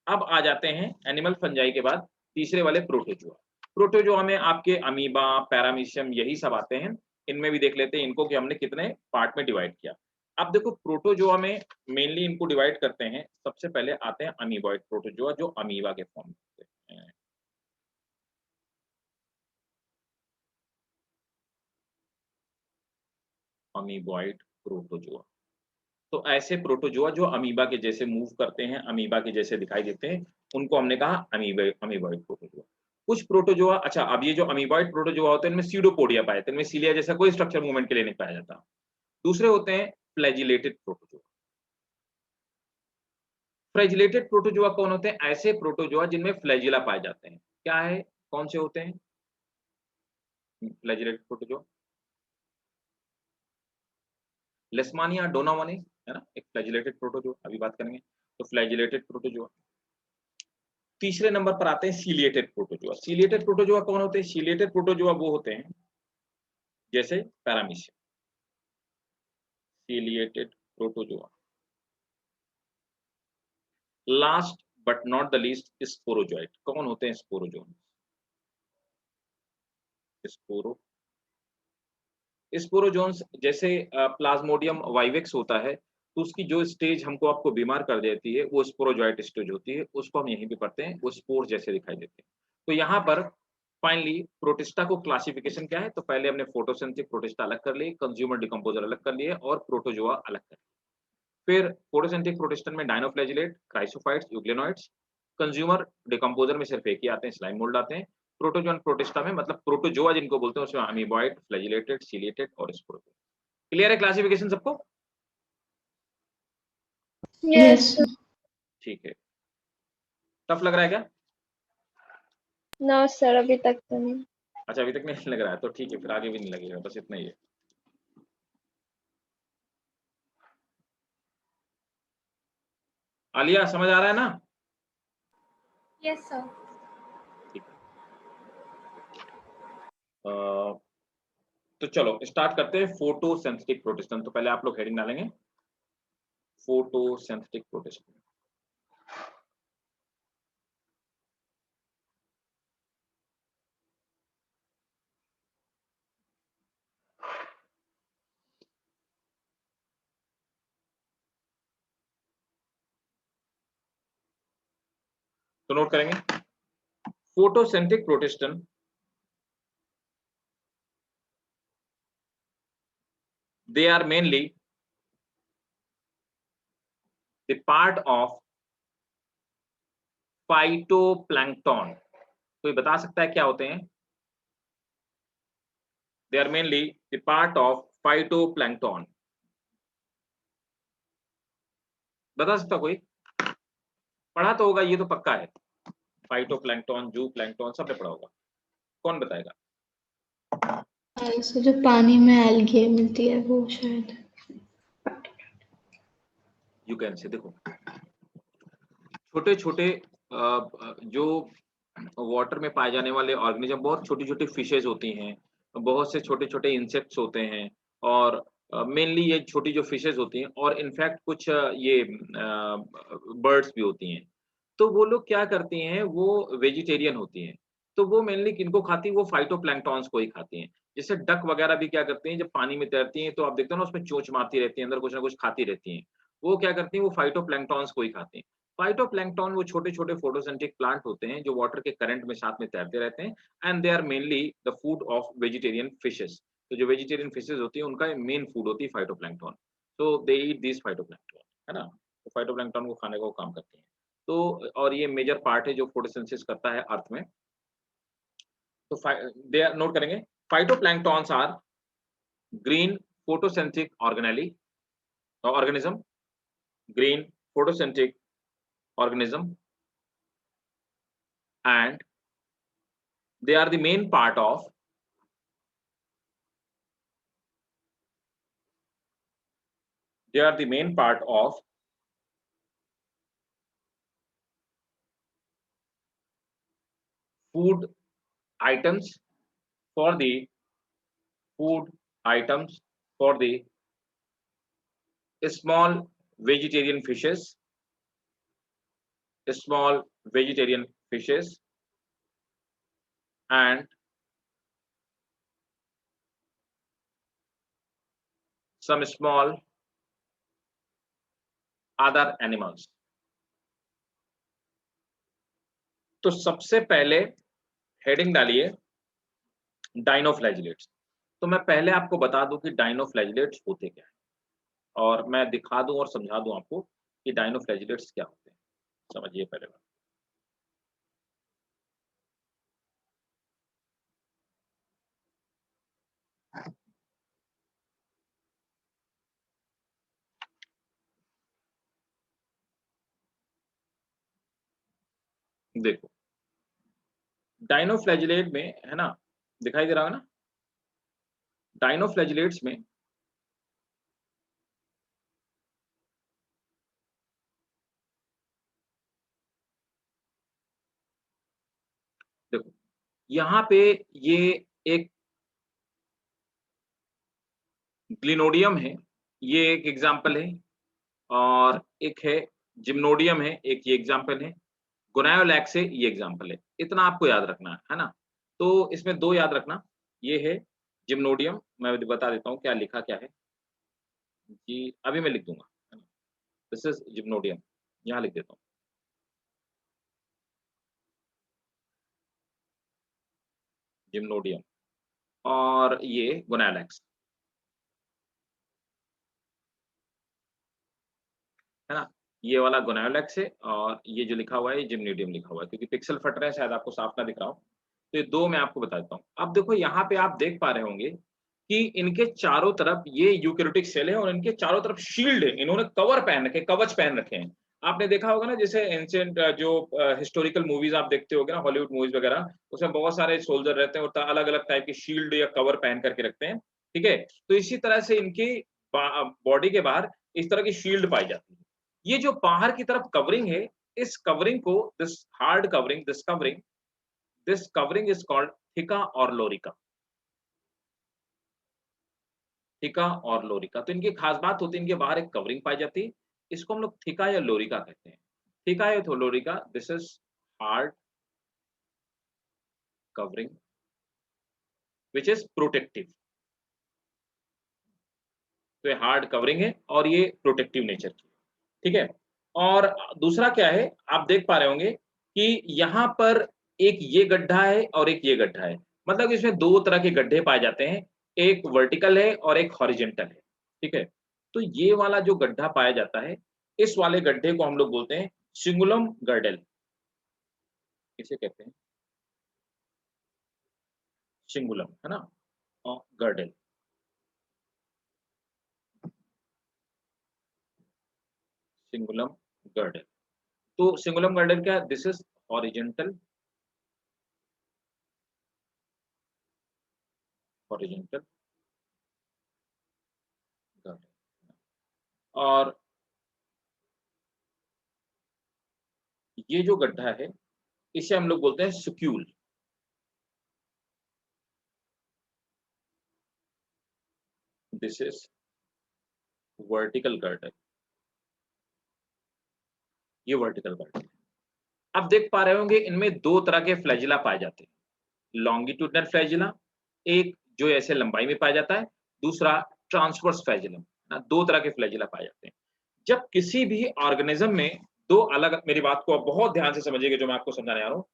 अब आ जाते हैं एनिमल फंजाई के बाद तीसरे वाले प्रोटोजोआ. प्रोटोजोआ में आपके अमीबा, पैरामीशियम, यही सब आते हैं. इनमें भी देख लेते हैं इनको कि हमने कितने पार्ट में डिवाइड किया. अब देखो प्रोटोजोआ में मेनली इनको डिवाइड करते हैं, सबसे पहले आते हैं अमीबॉइड प्रोटोजोआ जो अमीबा के फॉर्म में होते हैं. Amoeboid protozoa. तो ऐसे प्रोटोजोआ जो अमीबा के जैसे मूव करते हैं, अमीबा के जैसे दिखाई देते हैं, उनको हमने कहा अमीबॉइड प्रोटोजोआ. कुछ प्रोटोजोआ, अच्छा अब ये जो अमीबॉइड प्रोटोजोआ होते हैं, इनमें स्यूडोपोडिया पाए जाते हैं, इनमें सीलिया जैसा कोई स्ट्रक्चर मूवमेंट के लिए नहीं पाया जाता. दूसरे होते हैं फ्लैजिलेटेड प्रोटोजोआ. फ्लैजिलेटेड प्रोटोजोआ कौन होते हैं, ऐसे प्रोटोजोआ जिनमें फ्लैजिला पाए जाते हैं. क्या है, कौन से होते हैं फ्लैजिलेटेड प्रोटोजोआ? लेस्मानिया डोनावानी, है ना, एक फ्लैजिलेटेड प्रोटोजोआ, अभी बात करेंगे. तो फ्लैजिलेटेड प्रोटोजोआ. तीसरे नंबर पर आते हैं सीलिएटेड प्रोटोजोआ. सीलिएटेड प्रोटोजोआ कौन होते हैं, सीलिएटेड प्रोटोजोआ वो होते हैं जैसे paramecium. Ciliated protozoa. Last but not the least sporozoite. कौन होते हैं स्पोरोजोन? स्पोरोजोन्स जैसे प्लाज्मोडियम वाइवेक्स होता है, तो उसकी जो स्टेज हमको आपको बीमार कर देती है वो स्पोरोजोइट स्टेज होती है, उसको हम यहीं पे पढ़ते हैं, वो स्पोर जैसे दिखाई देते हैं। तो यहाँ पर फाइनली प्रोटिस्टा को क्लासिफिकेशन क्या है, तो पहले हमने फोटोसिंथेटिक प्रोटिस्टा अलग कर लिए, कंज्यूमर डिकम्पोजर अलग कर लिए और प्रोटोजोआ अलग कर लिए। फिर फोटोसिंथेटिक प्रोटिस्टन में डायनोफ्लैजिलेट, क्राइसोफाइट्स, यूग्लेनोइड्स। कंज्यूमर डिकम्पोजर में सिर्फ एक ही आते हैं, स्लाइम मोल्ड आते हैं। प्रोटोजोन प्रोटिस्टा में मतलब प्रोटोजोआ जिनको बोलते हैं उसमें अमीबॉइड, फ्लैजिलेटेड, सीलिएटेड और स्पोरोजोआ। क्लियर है क्लासिफिकेशन सबको? यस। ठीक है। टफ लग रहा है क्या? नो सर, अभी तक तो नहीं। अच्छा, अभी तक नहीं लग रहा है, तो ठीक है, फिर आगे भी नहीं लगेगा, बस इतना ही है। आलिया समझ आ रहा है ना? Yes sir. ठीक है। तो चलो स्टार्ट करते हैं फोटोसिंथेटिक प्रोटिस्टन। तो पहले आप लोग हेडिंग डालेंगे फोटोसिंथेटिक प्रोटिस्टन। तो नोट करेंगे photosynthetic प्रोटिस्टन they are mainly the part of phytoplankton। कोई बता सकता है क्या होते हैं? they are mainly the part of phytoplankton। बता सकता कोई? पढ़ा तो होगा, ये तो पक्का है, फाइटोप्लैंक्टन, जू प्लैंक्टन सब ने पढ़ा होगा। कौन बताएगा? ऐसे जो पानी में एल्गे मिलती है वो शायद। यू कैन से देखो, छोटे छोटे जो वाटर में पाए जाने वाले ऑर्गेनिज्म, बहुत छोटी छोटी फिशेज होती हैं, बहुत से छोटे छोटे इंसेक्ट्स होते हैं, और मेनली ये छोटी जो फिशेज होती हैं, और इनफैक्ट कुछ ये बर्ड्स भी होती हैं। तो वो लोग क्या करती हैं, वो वेजिटेरियन होती हैं, तो वो मेनली किनको खाती हैं, वो फाइटोप्लैंक्टन्स को ही खाती हैं। जैसे डक वगैरह भी क्या करती हैं, जब पानी में तैरती हैं तो आप देखते हो ना, उसमें चोंच मारती रहती हैं, अंदर कुछ ना कुछ खाती रहती हैं। वो क्या करती हैं, वो फाइटोप्लैंक्टन्स को ही खाती हैं। फाइटोप्लैंक्टन वो छोटे-छोटे फोटोसिंथेटिक प्लांट होते हैं जो वाटर के करंट में साथ में तैरते रहते हैं, and they are mainly the food of vegetarian fishes. तो जो वेजिटेरियन फिशेस होती हैं उनका मेन फूड होती है phytoplankton. So they eat this phytoplankton, है ना? तो फाइटोप्लैंक्टन को खाने का वो काम करती हैं। तो और ये मेजर पार्ट है जो फोटोसिंथेसिस करता है अर्थ में। तो दे आर नोट करेंगे, phytoplanktons are green photosynthetic organism, green photosynthetic organism, and they are the main part of food items for the food items for the small vegetarian fishes, and some small other animals। तो सबसे पहले heading डालिए dinoflagellates. तो मैं पहले आपको बता दूं कि डाइनोफ्लैजिलेट्स होते क्या है, और मैं दिखा दूं और समझा दूं आपको कि डाइनोफ्लैजिलेट्स क्या होते हैं। समझिए पहले बात। देखो, डाइनोफ्लैजिलेट में है ना, दिखाई दे रहा है ना, डाइनोफ्लैजिलेट्स में देखो, यहाँ पे ये एक ग्लिनोडियम है, ये एक एग्जाम्पल है, और एक है जिम्नोडियम है, एक ये एग्जाम्पल है, गोनायोलैक्स है, ये एग्जाम्पल है। इतना आपको याद रखना है ना। तो इसमें 2 याद रखना, ये है जिम्नोडियम, मैं बता देता हूँ क्या लिखा क्या है कि अभी मैं लिख दूंगा, है ना। दिस इज जिम्नोडियम, यहाँ लिख देता हूँ। जिम्नोडियम और ये गोनायोलैक्स, है ना। ये वाला गोनायोलैक्स है और ये जो लिखा हुआ है जिम्नोडियम लिखा हुआ है, क्योंकि पिक्सल फट रहे हैं शायद आपको साफ ना दिख रहा हो। तो ये 2 मैं आपको बता देता हूँ। अब देखो यहाँ पे आप देख पा रहे होंगे कि इनके चारों तरफ ये यूकेरियोटिक सेल है और इनके चारों तरफ शील्ड है, इन्होंने कवर पहन रखे, कवच पहन रखे हैं। आपने देखा होगा ना, जैसे एंशिएंट जो हिस्टोरिकल मूवीज आप देखते होगे ना, हॉलीवुड मूवीज वगैरह, उसमें बहुत सारे सोल्जर रहते हैं और अलग अलग टाइप की शील्ड या कवर पहन करके रखते हैं, ठीक है। तो इसी तरह से इनकी बॉडी के बाहर इस तरह की शील्ड पाई जाती है। ये जो बाहर की तरफ कवरिंग है, इस कवरिंग को, this hard covering, this covering is called theca और लोरिका। थिका और लोरिका, तो इनकी खास बात होती है, इनके बाहर एक कवरिंग पाई जाती है, इसको हम लोग थिका या लोरिका कहते हैं। थिका या lorica, this is hard covering which is protective. तो ये हार्ड कवरिंग है और ये प्रोटेक्टिव नेचर की, ठीक है। और दूसरा क्या है, आप देख पा रहे होंगे कि यहाँ पर एक ये गड्ढा है और एक ये गड्ढा है, मतलब इसमें 2 तरह के गड्ढे पाए जाते हैं, एक वर्टिकल है और एक हॉरिजेंटल है, ठीक है। तो ये वाला जो गड्ढा पाया जाता है, इस वाले गड्ढे को हम लोग बोलते हैं सिंगुलम गर्डेल, इसे कहते हैं सिंगुलम, है ना, और गर्डेल, सिंगुलम गर्डेल। तो सिंगुलम गर्डेल क्या है, दिस इज हॉरिजेंटल, हॉरिजेंटल गर्डेल। और ये जो गड्ढा है, इसे हम लोग बोलते हैं स्क्यूल। दिस इज वर्टिकल गर्डर, ये वर्टिकल गर्डर। अब देख पा रहे होंगे इनमें 2 तरह के फ्लैजिला पाए जाते हैं, लॉन्गिट्यूडनल फ्लैजिला, एक जो ऐसे लंबाई में पाया जाता है, दूसरा ट्रांसवर्स फ्लैजिलम, ना 2 तरह के फ्लैजिला पाए जाते हैं। जब किसी भी ऑर्गेनिज्म में 2 अलग, मेरी बात को आप बहुत ध्यान से समझिएगा जो मैं आपको समझाने आ रहा हूँ,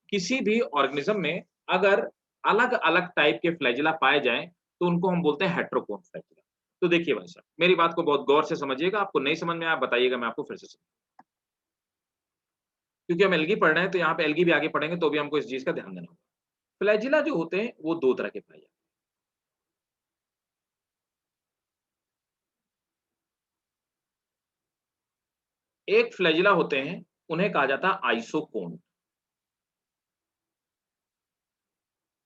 किसी भी ऑर्गेनिज्म में अगर अलग अलग टाइप के फ्लैजिला पाए जाएं तो उनको हम बोलते हैं हेट्रोकोन फ्लैजिला। तो देखिए भाई साहब, मेरी बात को बहुत गौर से समझिएगा, आपको नहीं समझ में आया बताइएगा, मैं आपको फिर से क्योंकि हम एल्गी पढ़ रहे हैं तो यहाँ पे एल्गी भी आगे पढ़ेंगे तो भी हमको इस चीज का ध्यान देना होगा। फ्लैजिला जो होते हैं वो 2 तरह के पाए जाते हैं। एक फ्लैजिला होते हैं, उन्हें कहा जाता है आइसोकोन्ड।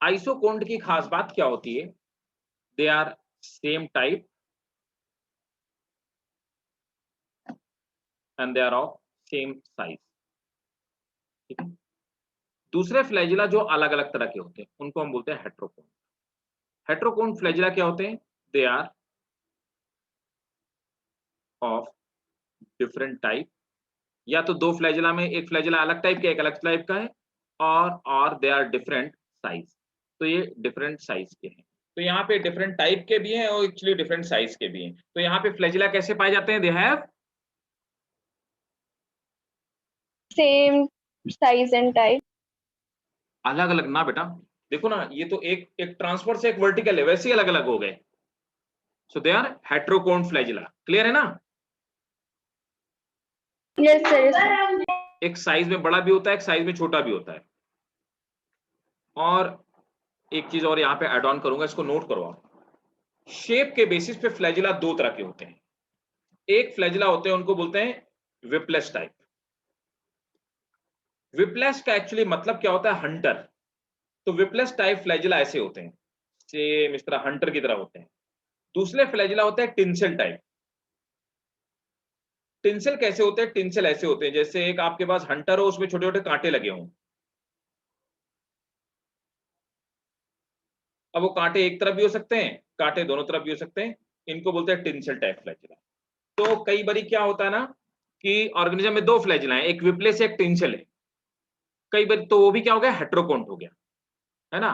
आइसोकोन्ड की खास बात क्या होती है, they are same type and they are of same size, ठीक है। दूसरे फ्लैजिला जो अलग अलग तरह के होते हैं उनको हम बोलते हैं हेट्रोकोन्ड। हेट्रोकोन्ड फ्लैजिला क्या होते हैं, they are of different type, या तो 2 फ्लैजिला में एक फ्लैजिला अलग टाइप का एक अलग टाइप का है, और दे आर डिफरेंट साइज। तो ये डिफरेंट साइज के हैं, तो यहाँ पे डिफरेंट टाइप के भी हैं और एक्चुअली डिफरेंट साइज के भी हैं। तो यहाँ पे फ्लैजिला कैसे पाए जाते हैं, they have same size and type. अलग अलग ना बेटा, देखो ना, ये तो एक एक ट्रांसवर्स एक वर्टिकल है, वैसे ही अलग अलग हो गए। सो दे आर हेट्रोकोन फ्लैजिला, क्लियर है ना। Yes sir. एक साइज में बड़ा भी होता है, एक साइज में छोटा भी होता है। और एक चीज और यहाँ पे ऐड ऑन करूंगा, इसको नोट करो आप। शेप के बेसिस पे फ्लैजिला 2 तरह के होते हैं। एक फ्लैजिला होते हैं उनको बोलते हैं विप्लेस टाइप। विप्लेस का एक्चुअली मतलब क्या होता है, हंटर। तो विप्लेस टाइप फ्लैजिला ऐसे होते हैं, सेम इस तरह हंटर की तरह होते हैं। दूसरे फ्लैजिला होते हैं टिंसल टाइप। टिंसल कैसे होते हैं, टिंसल ऐसे होते हैं जैसे एक आपके पास हंटर हो, उसमें छोटे छोटे कांटे लगे हों। अब वो कांटे एक तरफ भी हो सकते हैं, कांटे दोनों तरफ भी हो सकते हैं, इनको बोलते हैं टिंसल टाइप फ्लैजिला। तो कई बारी क्या होता है ना कि ऑर्गेनिज्म में दो फ्लैजिला है, एक विप्लेस एक टेंसिल है, कई बार तो वो भी क्या हो गया, हेट्रोकोन्ट हो गया, है ना।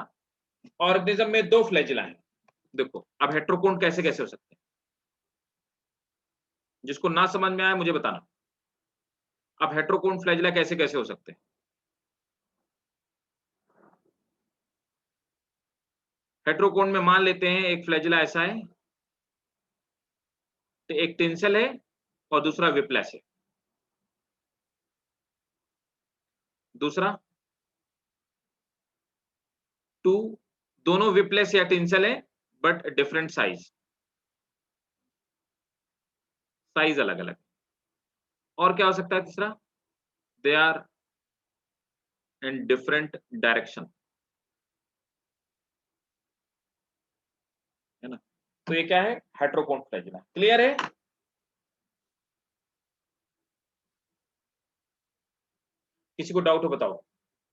ऑर्गेनिज्म में दो फ्लैजिला है, देखो अब हेट्रोकोन्ट कैसे कैसे हो सकते हैं, जिसको ना समझ में आया मुझे बताना, अब हेट्रोकोन्ट फ्लैजिला कैसे कैसे हो सकते हैं। हेट्रोकोन्ट में मान लेते हैं एक फ्लैजिला ऐसा है, तो एक टेंसिल है और दूसरा विप्लेस है, दूसरा टू, दोनों विप्लेस या टेंसिल है बट डिफरेंट साइज, साइज अलग अलग। और क्या हो सकता है तीसरा, they are in different direction, है ना। तो ये क्या है, हेट्रोकोन्ट फ्लैजिला। क्लियर है। किसी को डाउट हो बताओ,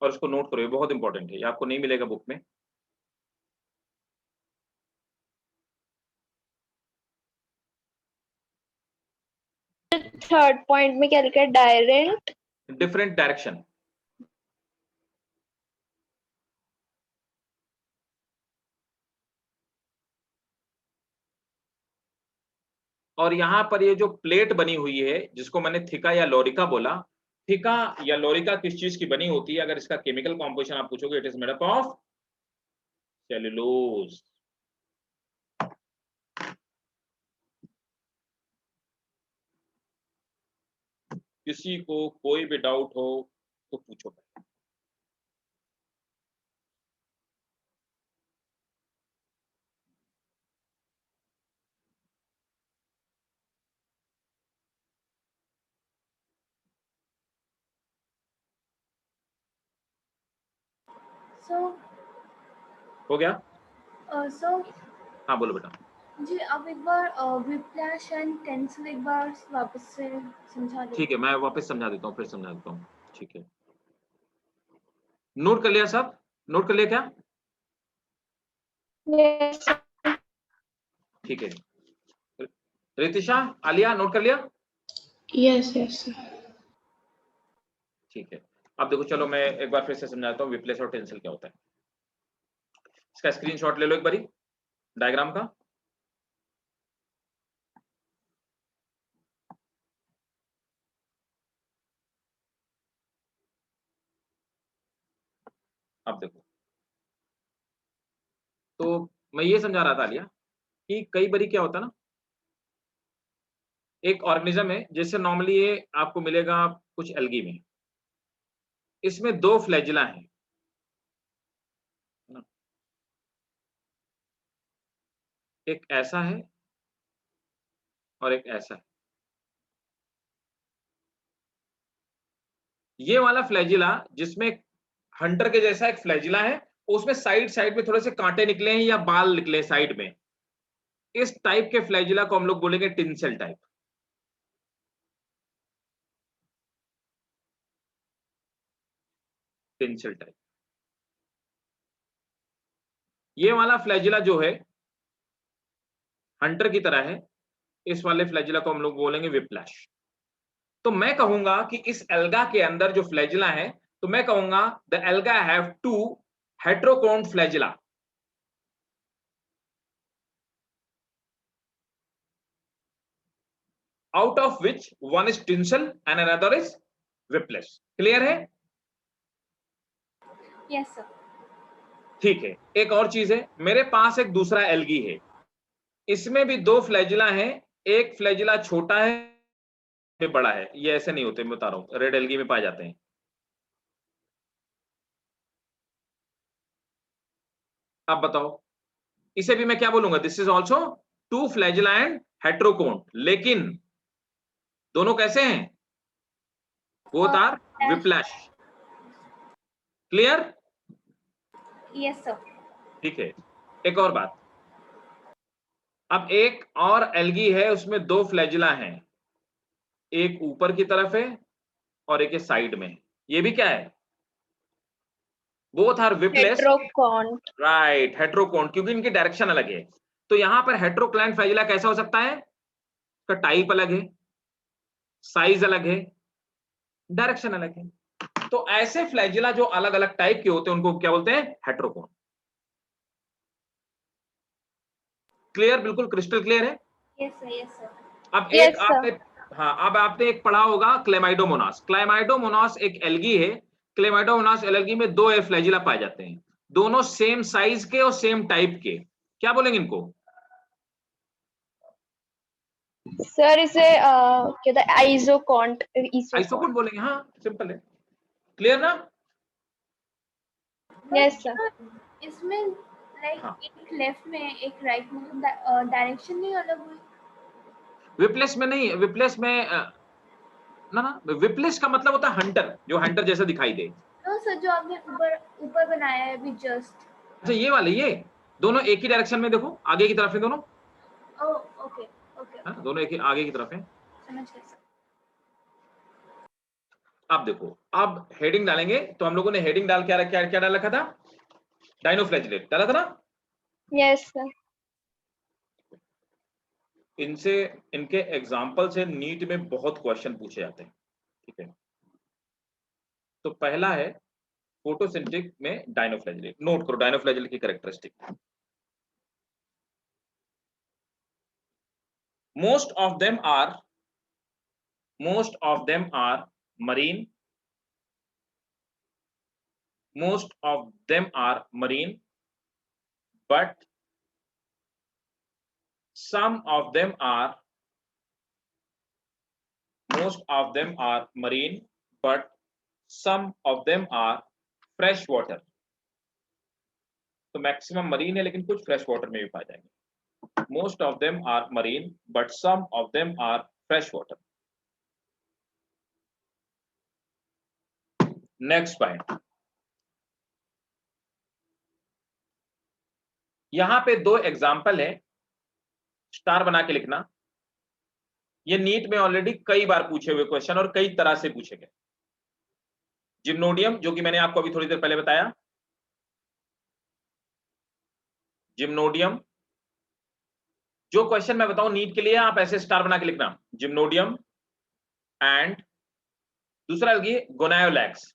और इसको नोट करो, ये बहुत इंपॉर्टेंट है, ये आपको नहीं मिलेगा बुक में। थर्ड पॉइंट में क्या लिखा है, डायरेक्ट डिफरेंट डायरेक्शन, और यहां पर ये जो प्लेट बनी हुई है जिसको मैंने थिका या लोरिका बोला, थिका या लोरिका किस चीज की बनी होती है, अगर इसका केमिकल कॉम्पोजिशन आप पूछोगे, it is made up of cellulose. किसी को कोई भी डाउट हो तो पूछो। सो हो गया। सो हाँ बोलो बेटा। जी आप एक बार विप्लैश एंड टेंसिल एक बार वापस से समझा दो। ठीक है, मैं वापस समझा देता हूँ, फिर समझा देता हूँ। ठीक है, नोट कर लिया सब, नोट कर लिया क्या? yes, ठीक है, रितिशा, आलिया, नोट कर लिया? Yes, yes, sir. ठीक है, अब देखो चलो मैं एक बार फिर से समझाता हूँ विप्लेस और टेंसिल क्या होता है। इसका स्क्रीनशॉट ले लो एक बारी डायग्राम का। अब देखो, तो मैं ये समझा रहा था आलिया कि कई बारी क्या होता है ना, एक ऑर्गेनिज्म है, जैसे नॉर्मली ये आपको मिलेगा कुछ एल्गी में, इसमें दो फ्लैजिला हैं, है ना? एक ऐसा है और एक ऐसा है। ये वाला फ्लैजिला जिसमें हंटर के जैसा एक फ्लैजिला है, उसमें साइड साइड में थोड़े से कांटे निकले हैं या बाल निकले हैं साइड में, इस टाइप के फ्लैजिला को हम लोग बोलेंगे टिंसल टाइप। Tinsel type. ये वाला फ्लैजिला जो है हंटर की तरह है, इस वाले फ्लैजिला को हम लोग बोलेंगे विप्लैश। तो मैं कहूंगा कि इस एल्गा के अंदर जो फ्लैजिला है, तो मैं कहूंगा the alga have two heterokont flagella, out of which one is tinsel and another is whiplash. Clear है? Yes sir. ठीक है, एक और चीज है, मेरे पास एक दूसरा एल्गी है, इसमें भी दो फ्लैजिला हैं, एक फ्लैजिला छोटा है बड़ा है, ये ऐसे नहीं होते, मैं बता रहा हूं, रेड एल्गी में पाए जाते हैं। अब बताओ, इसे भी मैं क्या बोलूंगा, this is also two flagella and heterokont, लेकिन दोनों कैसे हैं, both are whiplash. Clear? Yes sir. ठीक है, एक और बात, अब एक और एल्गी है, उसमें दो फ्लैजिला हैं, एक ऊपर की तरफ है और एक साइड में है, ये भी क्या है, बोथ आर विप्लेस, हेट्रोकोन्ट, राइट, हेट्रोकोन्ड, क्योंकि इनकी डायरेक्शन अलग है। तो यहां पर हेट्रोक्लाइन फ्लैजिला कैसा हो सकता है, का टाइप अलग है, साइज अलग है, डायरेक्शन अलग है। तो ऐसे फ्लैजिला जो अलग अलग टाइप के होते हैं उनको क्या बोलते हैं? हेट्रोकोन। क्लियर? बिल्कुल क्रिस्टल क्लियर है। Yes sir, yes sir. अब Yes, एक sir. आपने, हाँ, अब आपने एक पढ़ा होगा क्लेमाइडोमोनास। क्लेमाइडोमोनास एक एल्गी है। क्लेमाइडोमोनास एल्गी में दो एयर फ्लैजिला पाए जाते हैं, दोनों सेम साइज के और सेम टाइप के। क्या बोलेंगे इनको? सर इसे क्या होता है? आइसोकॉन्ट, आइसोकोट बोलेंगे। हाँ, सिंपल है। क्लियर ना? Yes, sir. इसमें लाइक हाँ। एक लेफ्ट में एक राइट में, मतलब डायरेक्शन नहीं अलग हुई? विप्लेस में नहीं, विप्लेस में ना ना, विप्लेस का मतलब होता है हंटर, जो हंटर जैसा दिखाई दे। नो सर, जो आपने ऊपर ऊपर बनाया है अभी जस्ट। अच्छा, ये वाले, ये दोनों एक ही डायरेक्शन में, देखो आगे की तरफ है दोनों। ओह ओके ओके, हाँ, दोनों एक ही आगे की तरफ है। समझ गया सर। अब देखो, अब हेडिंग डालेंगे तो हम लोगों ने हेडिंग डाल क्या क्या क्या डाल रखा था? डाइनोफ्लैजिलेट डाला था ना? Yes, sir. इनसे, इनके एग्जाम्पल से नीट में बहुत क्वेश्चन पूछे जाते हैं। ठीक है, तो पहला है फोटोसिंथेटिक में डाइनोफ्लैजिलेट। नोट करो डाइनोफ्लैजिलेट की characteristic. Most of them are marine. Most of them are marine, but some of them are, most of them are marine, but some of them are fresh water. तो maximum marine है लेकिन कुछ fresh water में भी पाए जाएंगे। Most of them are marine but some of them are fresh water. Next point, यहां पे दो एग्जाम्पल है, स्टार बना के लिखना। ये नीट में ऑलरेडी कई बार पूछे हुए क्वेश्चन और कई तरह से पूछे गए। जिम्नोडियम, जो कि मैंने आपको अभी थोड़ी देर पहले बताया, जिम्नोडियम। जो क्वेश्चन मैं बताऊं नीट के लिए, आप ऐसे स्टार बना के लिखना, जिम्नोडियम एंड दूसरा गोनायोलैक्स।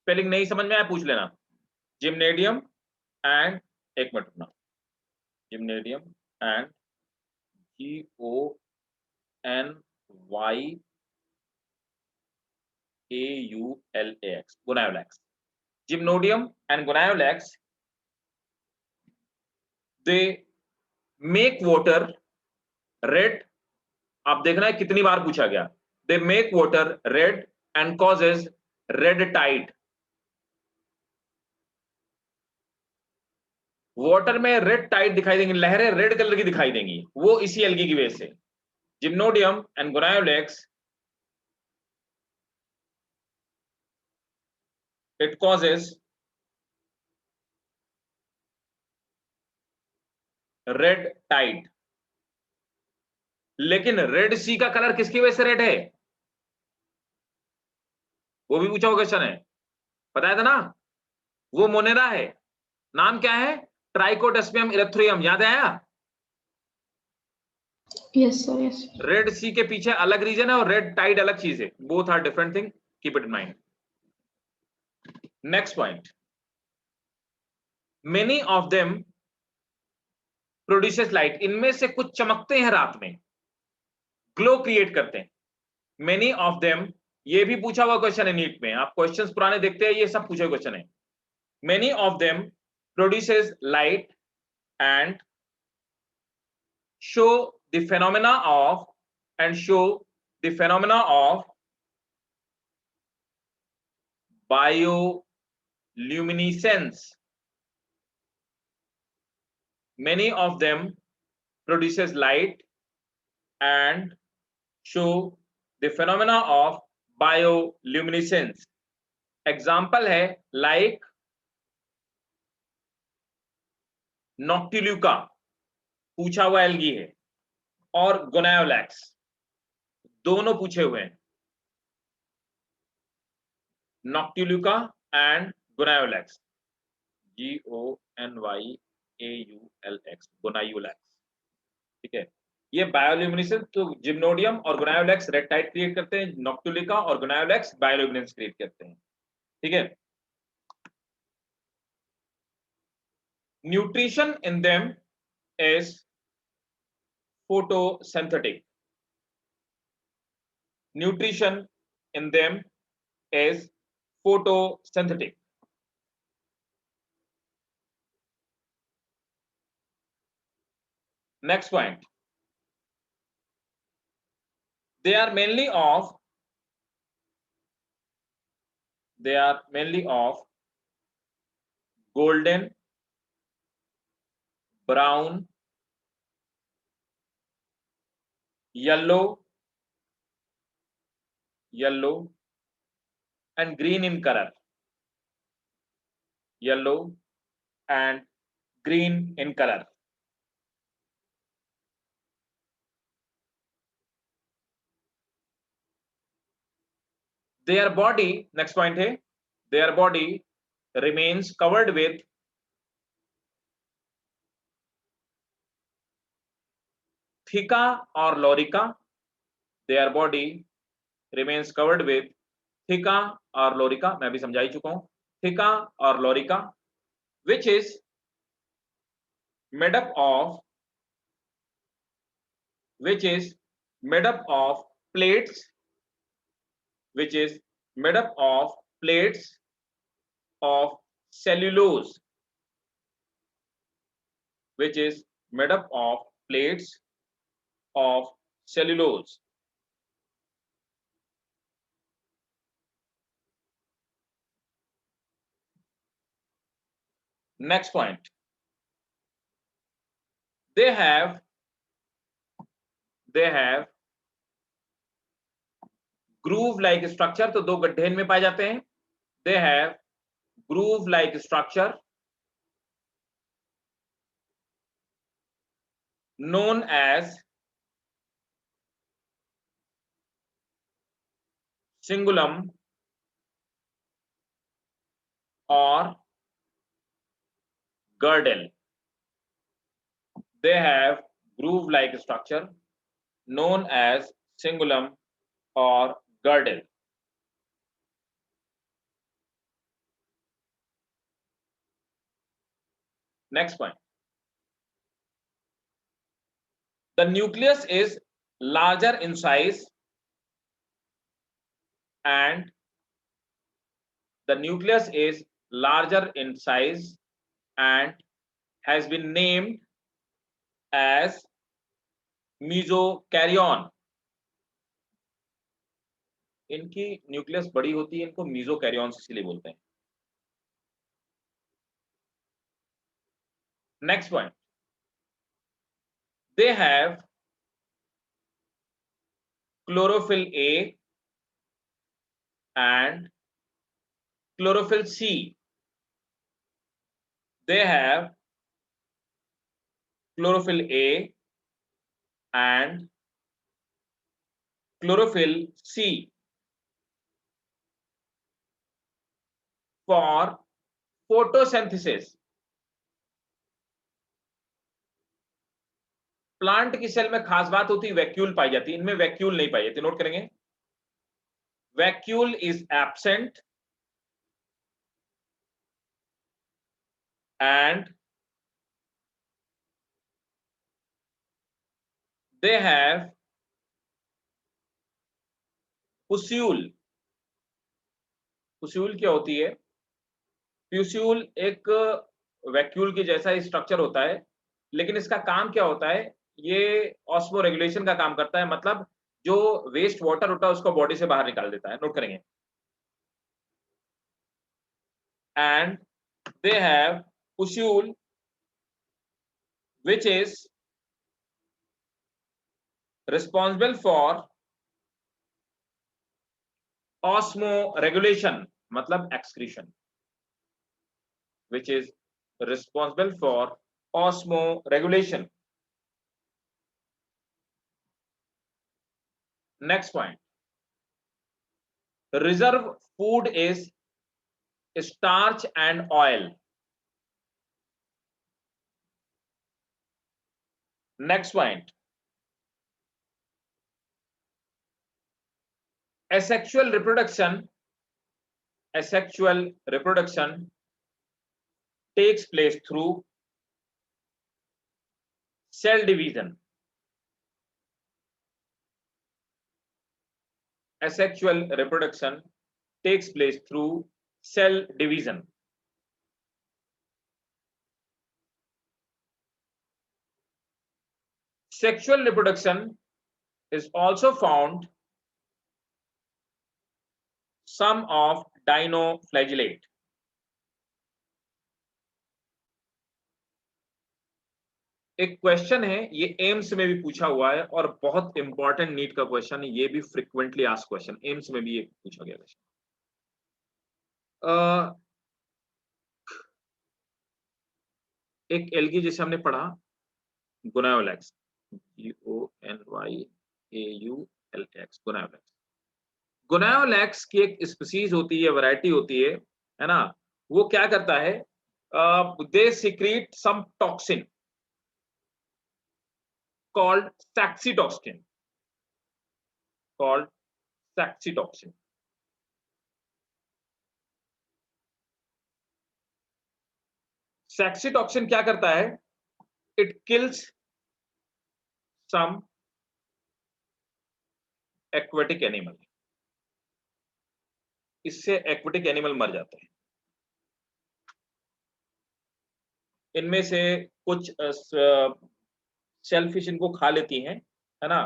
स्पेलिंग नहीं समझ में आया पूछ लेना। जिम्नेडियम एंड, एक मिनट रुकना, gymnodinium and GONYAULAX, gonyaulax. Gymnodinium and gonyaulax, they make water red. आप देखना है कितनी बार पूछा गया। They make water red and causes red tide. Water में रेड टाइड दिखाई देंगी, लहरें रेड कलर की दिखाई देंगी, वो इसी एल्गी की वजह से। Gymnodinium and gonyaulax, it causes red tide. लेकिन रेड सी का कलर किसकी वजह से रेड है? वो भी पूछा हुआ क्वेश्चन है, बताया था ना, वो मोनेरा है। नाम क्या है? ट्राइकोडेस्मियम इरेथ्रियम। याद आया? Yes, sir. Yes. रेड सी के पीछे अलग रीजन है और रेड टाइड अलग चीज है। Both are different thing, keep it in mind. Next point, many of them produces light. इनमें से कुछ चमकते हैं रात में, ग्लो क्रिएट करते हैं। मेनी ऑफ देम, ये भी पूछा हुआ क्वेश्चन है नीट में। आप क्वेश्चंस पुराने देखते हैं, ये सब पूछे हुए क्वेश्चन है। Many of them produces light and show the phenomena of bioluminescence. Many of them produces light and show the phenomena of bioluminescence. Example है like नॉक्टिल्यूका, पूछा हुआ एल्गी है, और गोनायोलैक्स, दोनों पूछे हुए हैं। Noctiluca and गोनायोलैक्स, GONYAULX, गोनायोलैक्स। ठीक है, ये बायोल्यूमिनेसेंस तो जिम्नोडियम और गोनायोलेक्स रेड-टाइड क्रिएट करते हैं, नॉक्टुलिका और गोनायोलेक्स बायोल्यूमिनेसेंस क्रिएट करते हैं। ठीक है, nutrition in them is photosynthetic. Nutrition in them is photosynthetic. Next point. They are mainly of golden, brown, yellow and green in color. Yellow and green in color. Their body, next point है, their body remains covered with theca or lorica. Their body remains covered with theca or lorica. मैं भी समझा ही चुका हूं, theca or lorica, which is made up of plates, which is made up of plates of cellulose, which is made up of plates of cellulose. Next point. They have groove like structure, तो दो गड्ढे में पाए जाते हैं. They have groove like structure known as cingulum or girdle. They have groove like structure known as cingulum or girdle. Next point. The nucleus is larger in size and has been named as mesokaryon. इनकी nucleus बड़ी होती है, इनको mesokaryons इसलिए बोलते हैं. Next point. They have chlorophyll A and chlorophyll C. They have chlorophyll A and chlorophyll C for photosynthesis. Plant की cell में खास बात होती है वैक्यूल पाई जाती है, इनमें वैक्यूल नहीं पाई जाती. नोट करेंगे, vacuole is absent and they have pusule. पुस्यूल क्या होती है? प्यूस्यूल एक वैक्यूल के जैसा ही स्ट्रक्चर होता है, लेकिन इसका काम क्या होता है? ये ऑस्मो रेगुलेशन का काम करता है, मतलब जो वेस्ट वाटर होता है उसको बॉडी से बाहर निकाल देता है. नोट करेंगे. And they have pusule which is responsible for osmoregulation, मतलब excretion, which is responsible for osmoregulation. Next point. Reserve food is starch and oil. Next point. asexual reproduction takes place through cell division. Asexual reproduction takes place through cell division. Sexual reproduction is also found some of dinoflagellate. एक question है, ये AIIMS में भी पूछा हुआ है और बहुत इंपॉर्टेंट नीट का क्वेश्चन है, ये भी फ्रीक्वेंटली आस्क्ड क्वेश्चन, एम्स में भी ये पूछा गया क्वेश्चन। एक एल्गी जिसे हमने पढ़ा गोनायोलैक्स, GONYAULX, गोनायोलैक्स। गोनायोलैक्स की एक स्पीसीज होती है, वैरायटी होती है ना, वो क्या करता है, दे सीक्रेट सम टॉक्सिन called saxitoxin. Saxitoxin क्या करता है? It kills some aquatic animal. इससे aquatic animal मर जाते हैं। इनमें से कुछ शेलफिश इनको खा लेती हैं, है ना,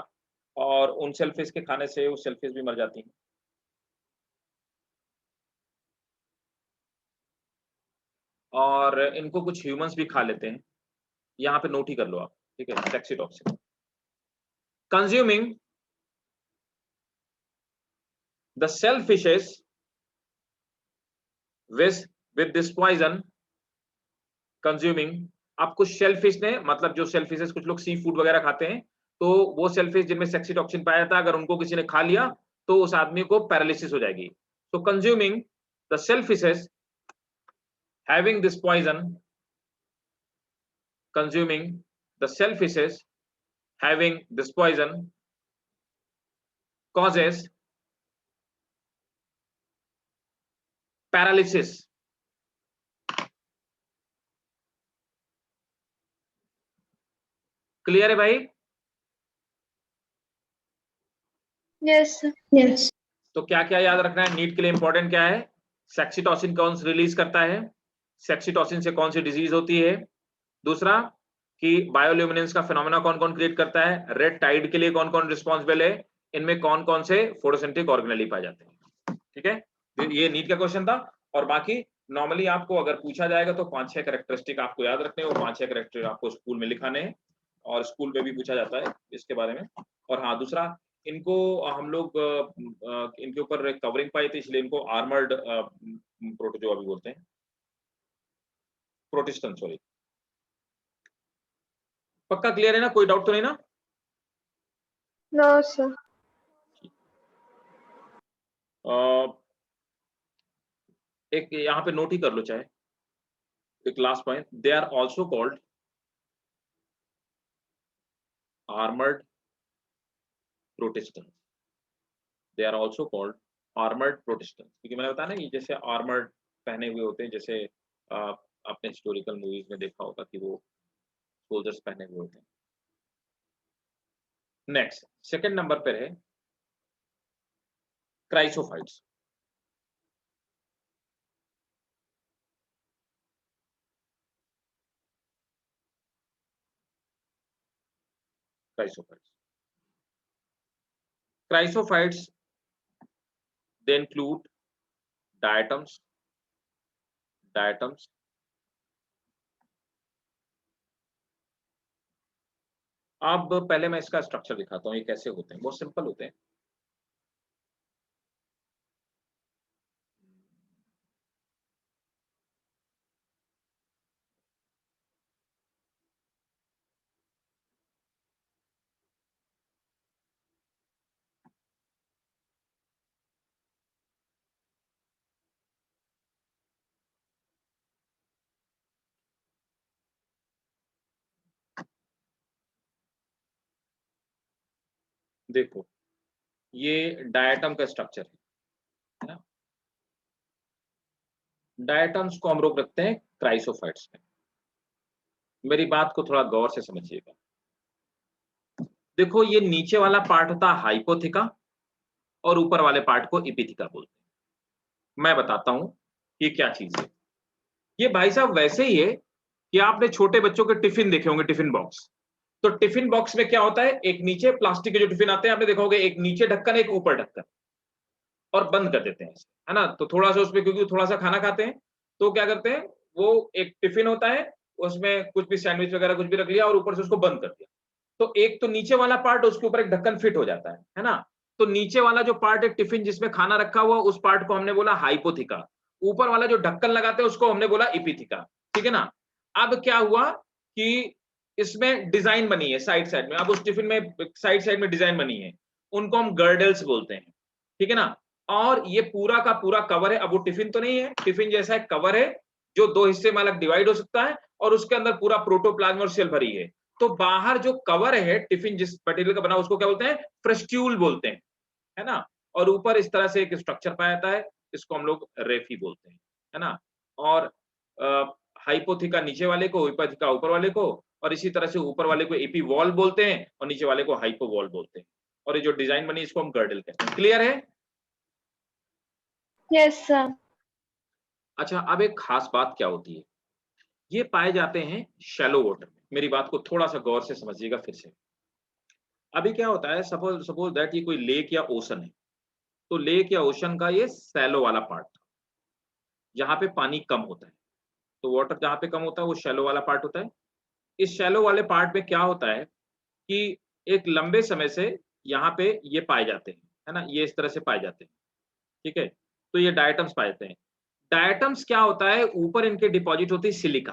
और उन शेलफिश के खाने से वो शेलफिश भी मर जाती हैं। और इनको कुछ ह्यूमंस भी खा लेते हैं। यहाँ पे नोट ही कर लो आप, ठीक है, saxitoxin. Consuming the shellfishes with this poison, consuming, अब कुछ शेलफिश ने, मतलब जो शेलफिशेस, कुछ लोग सी फूड वगैरह खाते हैं, तो वो शेलफिश जिनमें सेक्सीटॉक्सिन पाया जाता है, अगर उनको किसी ने खा लिया तो उस आदमी को पैरालिसिस हो जाएगी। तो consuming the shellfishes having this poison, consuming the shellfishes having this poison causes paralysis. Clear है भाई? Yes Yes. तो क्या क्या याद रखना है, नीट के लिए इंपॉर्टेंट क्या है? सेक्सीटोसिन कौन सी रिलीज करता है, सेक्सीटोसिन से कौन सी डिजीज होती है, दूसरा कि बायोल्यूमिनेंस का फिनोमेना कौन कौन क्रिएट करता है, रेड टाइड के लिए कौन कौन रिस्पॉन्सिबल है, इनमें कौन कौन से फोटोसिंथेटिक ऑर्गेनेली पाए जाते हैं। ठीक है, ये नीट का क्वेश्चन था। और बाकी नॉर्मली आपको अगर पूछा जाएगा तो 5-6 कैरेक्टरिस्टिक आपको याद रखने हैं, वो 5-6 कैरेक्टर आपको स्कूल में लिखाने हैं, और स्कूल में भी पूछा जाता है इसके बारे में। और हाँ, दूसरा, इनको हम लोग इनके ऊपर कवरिंग पाई थी, इसलिए इनको आर्मर्ड प्रोटोजोआ भी बोलते हैं, प्रोटिस्टन, सॉरी। पक्का क्लियर है ना, कोई डाउट तो नहीं ना? No sir. एक यहाँ पे नोट ही कर लो चाहे, एक last point, they are also called armoured protestant, they are also called armoured protestant, क्योंकि मैंने बताया ना कि जैसे आर्मर्ड पहने हुए होते हैं, जैसे आपने हिस्टोरिकल मूवीज में देखा होगा कि वो सोल्जर्स पहने हुए होते हैं। नेक्स्ट, सेकंड नंबर पर है chrysophytes. Chrysophytes, they include diatoms, अब पहले मैं इसका स्ट्रक्चर दिखाता हूँ, ये कैसे होते हैं, बहुत सिंपल होते हैं। देखो, ये डायटम का स्ट्रक्चर है ना। डायटम्स को हम लोग रखते हैं क्राइसोफाइट्स में। मेरी बात को थोड़ा गौर से समझिएगा। देखो ये नीचे वाला पार्ट होता है हाइपोथिका और ऊपर वाले पार्ट को इपिथिका बोलते हैं। मैं बताता हूं ये क्या चीज है। ये भाई साहब वैसे ही है कि आपने छोटे बच्चों के टिफिन देखे होंगे, टिफिन बॉक्स। तो टिफिन बॉक्स में क्या होता है, एक नीचे प्लास्टिक के जो टिफिन आते हैं आपने देखा होगा, एक नीचे ढक्कन एक ऊपर ढक्कन, और बंद कर देते हैं है ना। तो थोड़ा सा उसमें, क्योंकि थोड़ा सा खाना खाते हैं, तो क्या करते हैं, वो एक टिफिन होता है, उसमें कुछ भी सैंडविच वगैरह कुछ भी रख लिया और ऊपर से उसको बंद कर दिया। तो एक तो नीचे वाला पार्ट, उसके ऊपर एक ढक्कन फिट हो जाता है ना। तो नीचे वाला जो पार्ट है टिफिन जिसमें खाना रखा हुआ, उस पार्ट को हमने बोला हाइपोथिका। ऊपर वाला जो ढक्कन लगाते हैं उसको हमने बोला इपिथिका। ठीक है ना। अब क्या हुआ कि इसमें डिजाइन बनी है साइड साइड में। अब उस टिफिन में साइड साइड में डिजाइन बनी है, उनको हम गर्डल्स बोलते हैं। ठीक है ना। और ये पूरा का पूरा कवर है। अब वो टिफिन तो नहीं है, टिफिन जैसा एक कवर है जो दो हिस्से में अलग डिवाइड हो सकता है, और उसके अंदर पूरा प्रोटोप्लाज्म और सेल भरी है। तो बाहर जो कवर है टिफिन जिस मटेरियल का बना, उसको क्या बोलते हैं, फ्रेस्ट्यूल बोलते हैं, है ना। और ऊपर इस तरह से एक स्ट्रक्चर पाया जाता है, इसको हम लोग रेफी बोलते हैं, है ना। और हाइपोथिका नीचे वाले को, इपिथिका ऊपर वाले को, और इसी तरह से ऊपर वाले को एपी वॉल बोलते हैं और नीचे वाले को हाइपो वॉल बोलते हैं। और ये जो डिजाइन बनी इसको हम गर्डल कहते हैं। क्लियर है? Yes sir. अच्छा, अब एक खास बात क्या होती है, ये पाए जाते हैं शैलो वाटर में। मेरी बात को थोड़ा सा गौर से समझिएगा फिर से। अभी क्या होता है, सपोज सपोज दैट ये कोई लेक या ओशन है। तो लेक या ओशन का ये सैलो वाला पार्ट था, जहां पे पानी कम होता है। तो वाटर जहां पे कम होता है वो शैलो वाला पार्ट होता है। इस शैलो वाले पार्ट में क्या होता है कि एक लंबे समय से यहाँ पे ये पाए जाते हैं, है ना, ये इस तरह से पाए जाते हैं। ठीक है। तो ये डायटम्स पाए जाते हैं। डायटम्स क्या होता है, ऊपर इनके डिपॉजिट होती है सिलिका।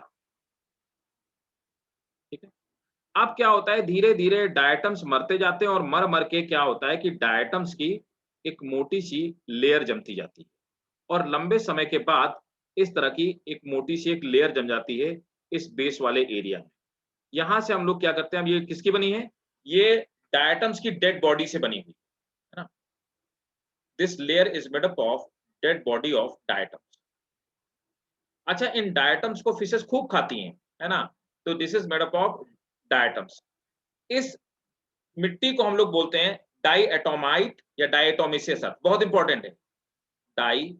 ठीक है। अब क्या होता है, धीरे धीरे डायटम्स मरते जाते हैं, और मर मर के क्या होता है कि डायटम्स की एक मोटी सी लेयर जमती जाती है, और लंबे समय के बाद इस तरह की एक मोटी सी एक लेयर जम जाती है इस बेस वाले एरिया में। यहां से हम लोग क्या करते हैं, अब ये किसकी बनी है, ये डायटम्स की डेड बॉडी से बनी हुई है ना। This layer is made up of dead body of diatoms. अच्छा, इन डायटम्स को फिशेस खूब खाती हैं, है ना। तो this is made up of diatoms. इस मिट्टी को हम लोग बोलते हैं डाई एटोमाइट या डाइएटोमिसियस अर्थ। बहुत इंपॉर्टेंट है, डाई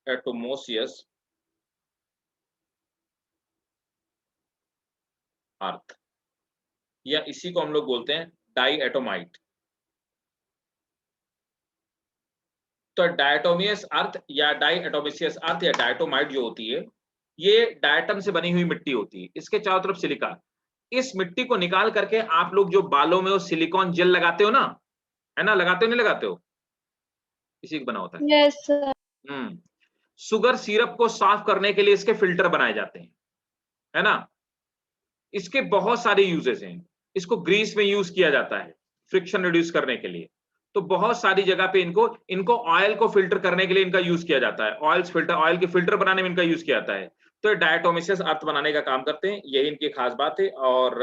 एटोमोसियस अर्थ, या इसी को हम लोग बोलते हैं डाई एटोमाइट। तो डायटोमियस अर्थ या डाई एटोमिसियस अर्थ या डायटोमाइट जो होती है, ये डायटम से बनी हुई मिट्टी होती है। इसके चारों तरफ सिलिका। इस मिट्टी को निकाल करके आप लोग जो बालों में वो सिलिकॉन जेल लगाते हो ना, है ना, लगाते हो नहीं लगाते हो, इसी का बना होता है। Yes sir. शुगर सिरप को साफ करने के लिए इसके फिल्टर बनाए जाते हैं, है ना। इसके बहुत सारे यूजेस हैं। इसको ग्रीस में यूज किया जाता है फ्रिक्शन रिड्यूस करने के लिए। तो बहुत सारी जगह पे इनको इनको ऑयल को फिल्टर करने के लिए इनका यूज किया जाता है। ऑयल के फिल्टर बनाने में इनका यूज किया जाता है। तो डायटोमिसियस अर्थ बनाने का काम करते हैं, यही इनकी खास बात है। और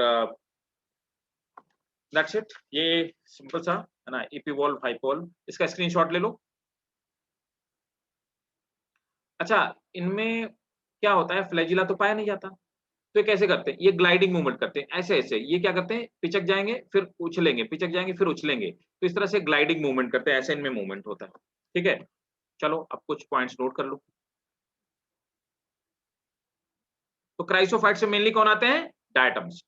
दैट्स इट। ये सिंपल सा है ना, इपीवॉल्व हाइपोल, इसका स्क्रीनशॉट ले लो। अच्छा, इनमें क्या होता है, फ्लैजिला तो पाया नहीं जाता, तो ये कैसे करते हैं, ये ग्लाइडिंग मूवमेंट करते हैं ऐसे ऐसे। ये क्या करते हैं, पिचक जाएंगे फिर उछलेंगे, पिचक जाएंगे फिर उछलेंगे। तो इस तरह से ग्लाइडिंग मूवमेंट करते हैं, ऐसे इनमें मूवमेंट होता है। ठीक है। चलो अब कुछ पॉइंट्स नोट कर लो। तो क्राइसोफाइट से मेनली कौन आते हैं, डायटम्स।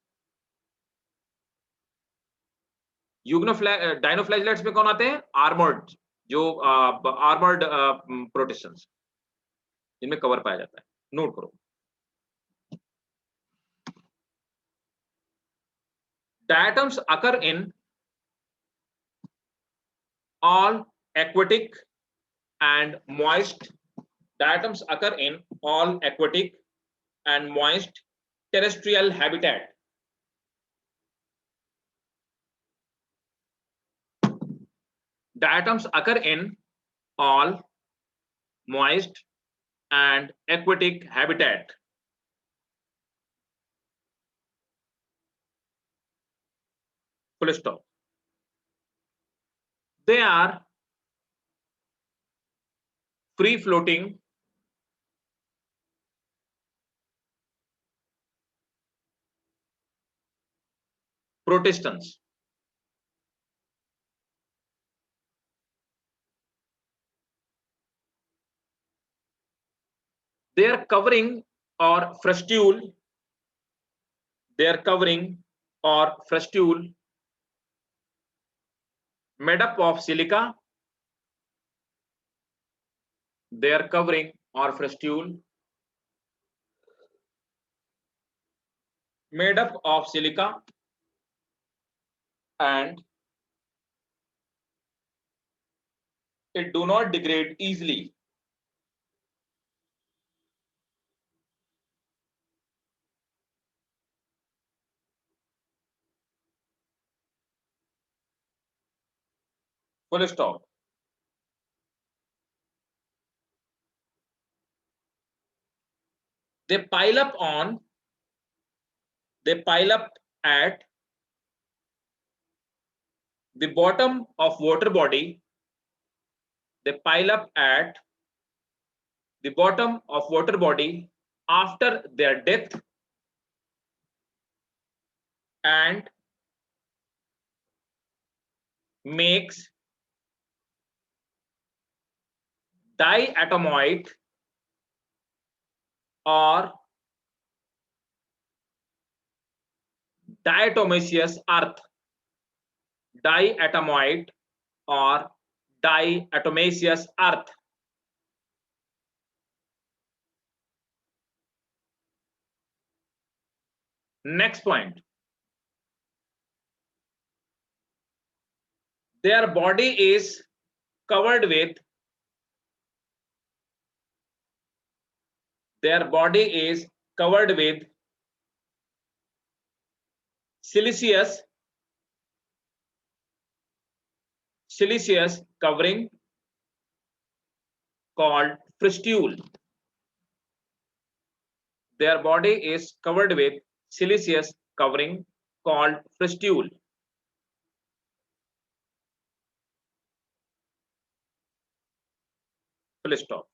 डायनोफ्लैजिलेट्स में कौन आते हैं, आर्मर्ड, जो आर्मर्ड प्रोटिस्टन्स, इनमें कवर पाया जाता है। नोट करो। Diatoms occur in all aquatic and moist. Diatoms occur in all aquatic and moist terrestrial habitat. Diatoms occur in all moist and aquatic habitat. Full stop. they are free floating protistans. Their covering or frustule, made up of silica, their covering or frustule made up of silica and it do not degrade easily. Full stop. They pile up at the bottom of water body. They pile up at the bottom of water body after their death and makes diatomoid or diatomaceous earth. Diatomoid or diatomaceous earth. Next point. Their body is covered with siliceous covering called frustule. Their body is covered with siliceous covering called frustule. Full stop.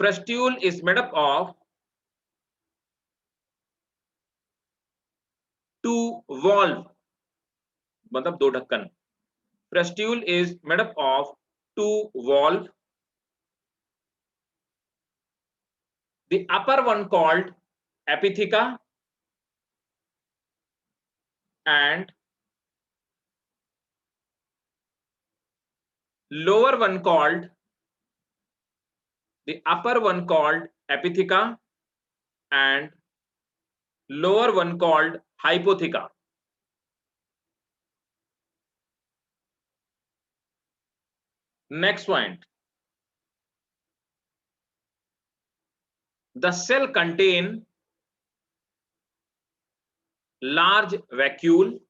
Frustule is made up of two valve, मतलब दो ढक्कन. Frustule is made up of two valve. The upper one called epitheca and lower one called epitheca and lower one called hypotheca. Next point. The cell contain large vacuole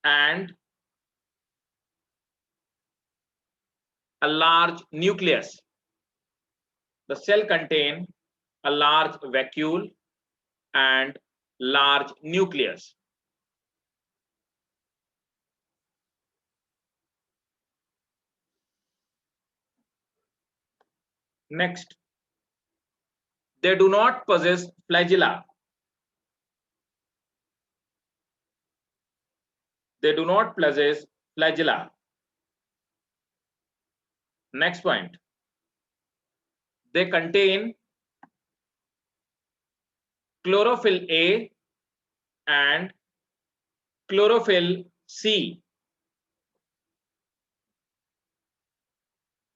and a large nucleus. The cell contain a large vacuole and large nucleus. Next, they do not possess flagella. Next point. They contain chlorophyll A and chlorophyll C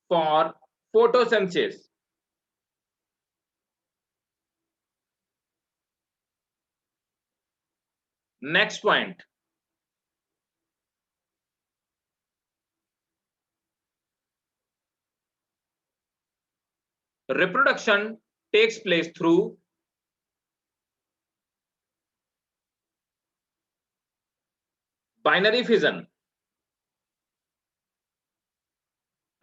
for photosynthesis. Next point. Reproduction takes place through binary fission.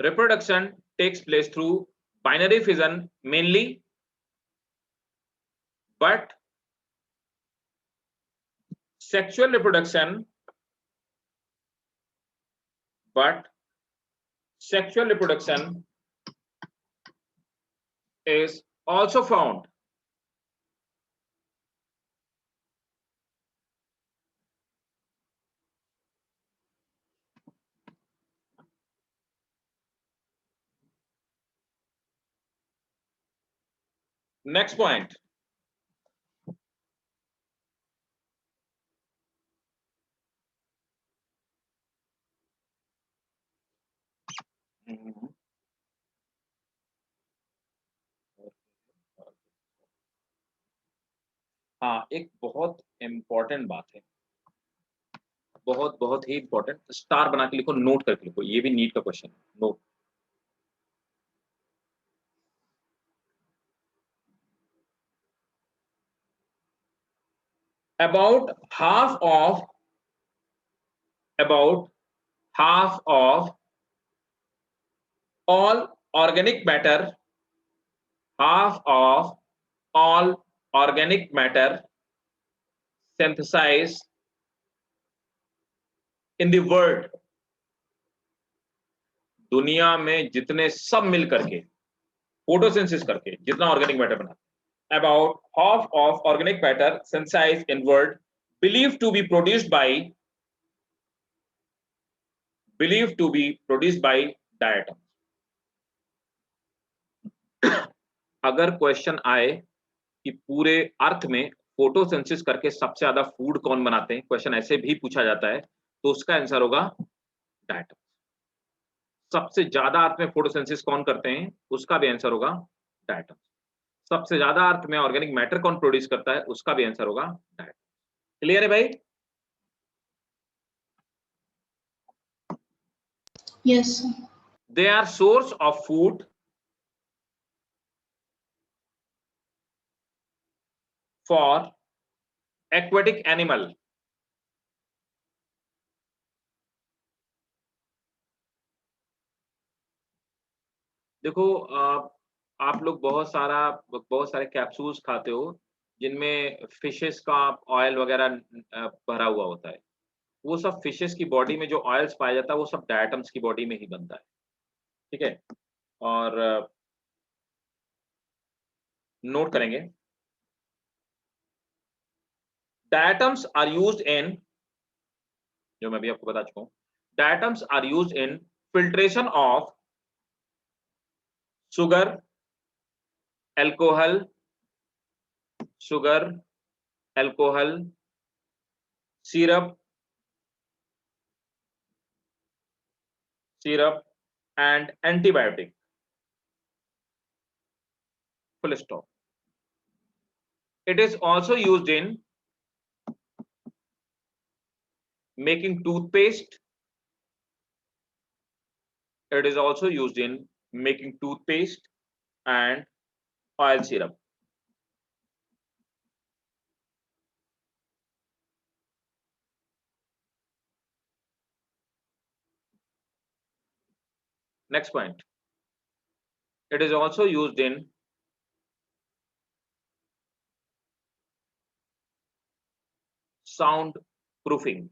Reproduction takes place through binary fission mainly, but sexual reproduction but sexual reproduction is also found next point. हाँ, एक बहुत important बात है, बहुत बहुत ही important, star बना के लिखो, नोट करके लिखो, ये भी नीट का क्वेश्चन है, note. about half of all organic matter, half of all organic matter synthesized in the world, दुनिया में जितने सब मिल करके फोटोसिंथेसिस करके जितना ऑर्गेनिक मैटर बनाते, about half of organic matter synthesized in world believed to be produced by diatoms. अगर question आए कि पूरे अर्थ में फोटोसिंथेसिस करके सबसे ज्यादा फूड कौन बनाते हैं, क्वेश्चन ऐसे भी पूछा जाता है, तो उसका आंसर होगा डायटम्स। सबसे ज्यादा अर्थ में फोटोसिंथेसिस कौन करते हैं, उसका भी आंसर होगा डायटम्स। सबसे ज्यादा अर्थ में ऑर्गेनिक मैटर कौन प्रोड्यूस करता है, उसका भी आंसर होगा डायटम्स। क्लियर है भाई? Yes, sir. They are source of food for aquatic animal. देखो आप लोग बहुत सारे कैप्सूल्स खाते हो जिनमें फिशेस का ऑयल वगैरह भरा हुआ होता है। वो सब फिशेस की बॉडी में जो ऑयल्स पाया जाता है वो सब डायटम्स की बॉडी में ही बनता है, ठीक है? और नोट करेंगे, डायटम्स आर यूज्ड इन, जो मैं भी आपको बता चुका हूं, diatoms are used in filtration of sugar, alcohol, syrup and antibiotic, full stop. It is also used in making toothpaste. It is also used in making toothpaste and oil syrup. Next point. It is also used in sound proofing.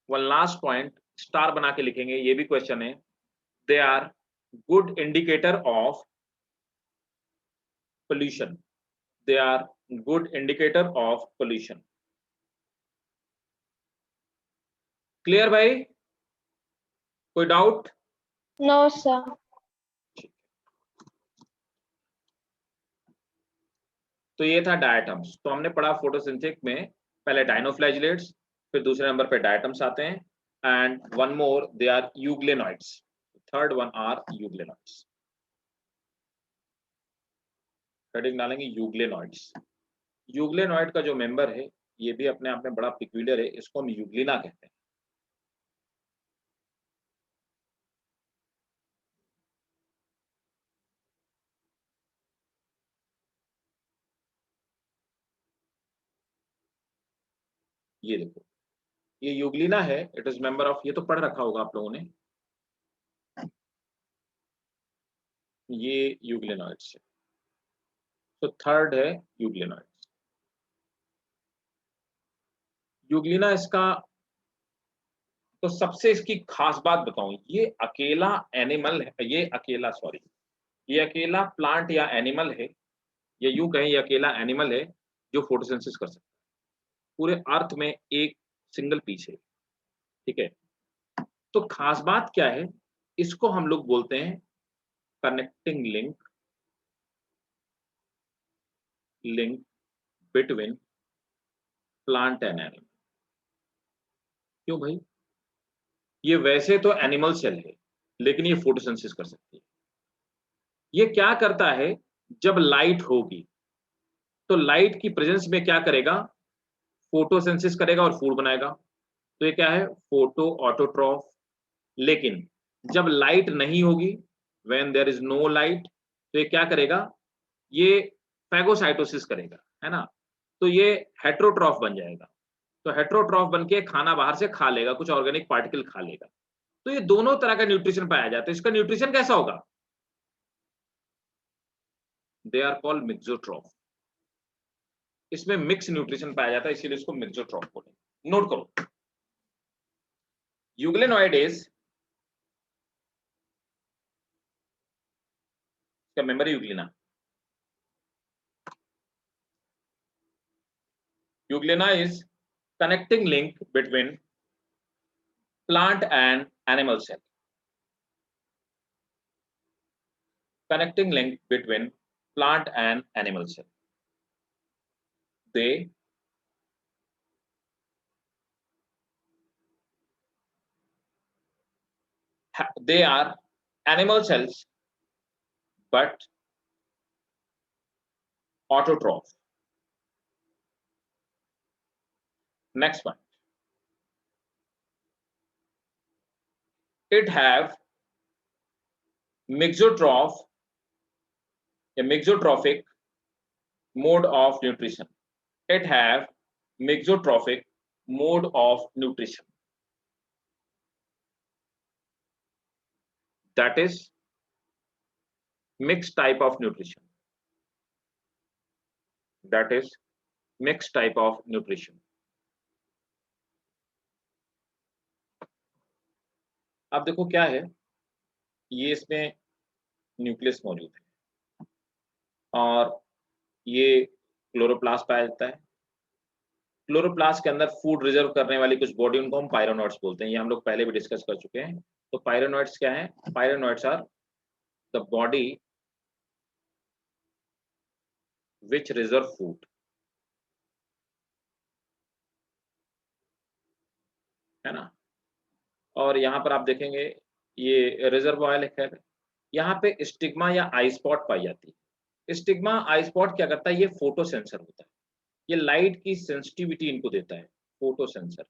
One last point, star बना के लिखेंगे, ये भी question है। They are good indicator of pollution. They are good indicator of pollution. Clear भाई? कोई doubt? No, sir. तो ये था डायटम्स। तो हमने पढ़ा फोटोसिंथेसिस में पहले डायनोफ्लैजिलेट्स, फिर दूसरे नंबर पे डायटम्स आते हैं, and one more, they are euglenoids. Third one are euglenoids. Heading डालेंगे यूग्लेनॉइड्स। यूग्लेनॉइड का जो मेंबर है ये भी अपने आप में बड़ा पिक्यूलियर है, इसको हम यूग्लिना कहते हैं। ये देखो, ये यूग्लिना है, इट इज मेंबर ऑफ, ये तो पढ़ रखा होगा आप लोगों ने, ये यूग्लेनॉइड्स है। तो थर्ड है यूग्लेनॉइड्स। यूग्लिना इसका तो सबसे इसकी खास बात बताऊं, ये अकेला एनिमल है, ये अकेला प्लांट या एनिमल है, या यूं कहें ये अकेला एनिमल है जो फोटोसिंथेसिस कर सकता है। पूरे अर्थ में एक सिंगल पीस है, ठीक है। तो खास बात क्या है, इसको हम लोग बोलते हैं connecting link between plant and animal. क्यों भाई? ये वैसे तो एनिमल सेल है, लेकिन ये फोटोसिंथेसिस कर सकती है। ये क्या करता है, जब लाइट होगी तो लाइट की प्रेजेंस में क्या करेगा, फोटोसिंथेसिस करेगा और फूड बनाएगा। तो ये क्या है, फोटो ऑटोट्रॉफ। लेकिन जब लाइट नहीं होगी, when there is no light, तो ये क्या करेगा, ये फैगोसाइटोसिस करेगा, है ना। तो ये हेट्रोट्रॉफ बन जाएगा। तो हेट्रोट्रॉफ बन के खाना बाहर से खा लेगा, कुछ ऑर्गेनिक पार्टिकल खा लेगा। तो ये दोनों तरह का न्यूट्रिशन पाया जाता है। इसका न्यूट्रिशन कैसा होगा, दे आर कॉल्ड मिक्सोट्रॉफ। इसमें मिक्स न्यूट्रिशन पाया जाता है, इसीलिए इसको मिक्सोट्रॉफ बोलते हैं। नोट करो, यूग्लेनोइडेज का मेंबर है Euglena. Euglena is connecting link between plant and animal cell. Connecting link between plant and animal cell. They are animal cells, but autotroph. Next one. It have mixotroph, a mixotrophic mode of nutrition. It have mixotrophic mode of nutrition. That is mixed type of nutrition. That is mixed type of nutrition. अब देखो क्या है, ये इसमें nucleus मौजूद है और ये क्लोरोप्लास्ट पाया जाता है। क्लोरोप्लास्ट के अंदर फूड रिजर्व करने वाली कुछ बॉडी, उनको हम पायरोनोइड्स बोलते हैं। ये हम लोग पहले भी डिस्कस कर चुके हैं। तो पायरोनोइड्स क्या है, pyrenoids are the body which reserve food, है ना। और यहाँ पर आप देखेंगे ये रिजर्व ऑयल है। यहाँ पे स्टिग्मा या आई स्पॉट पाई जाती है। स्टिग्मा आई स्पॉट क्या करता है, ये फोटो सेंसर होता है। ये लाइट की सेंसिटिविटी इनको देता है, फोटो सेंसर।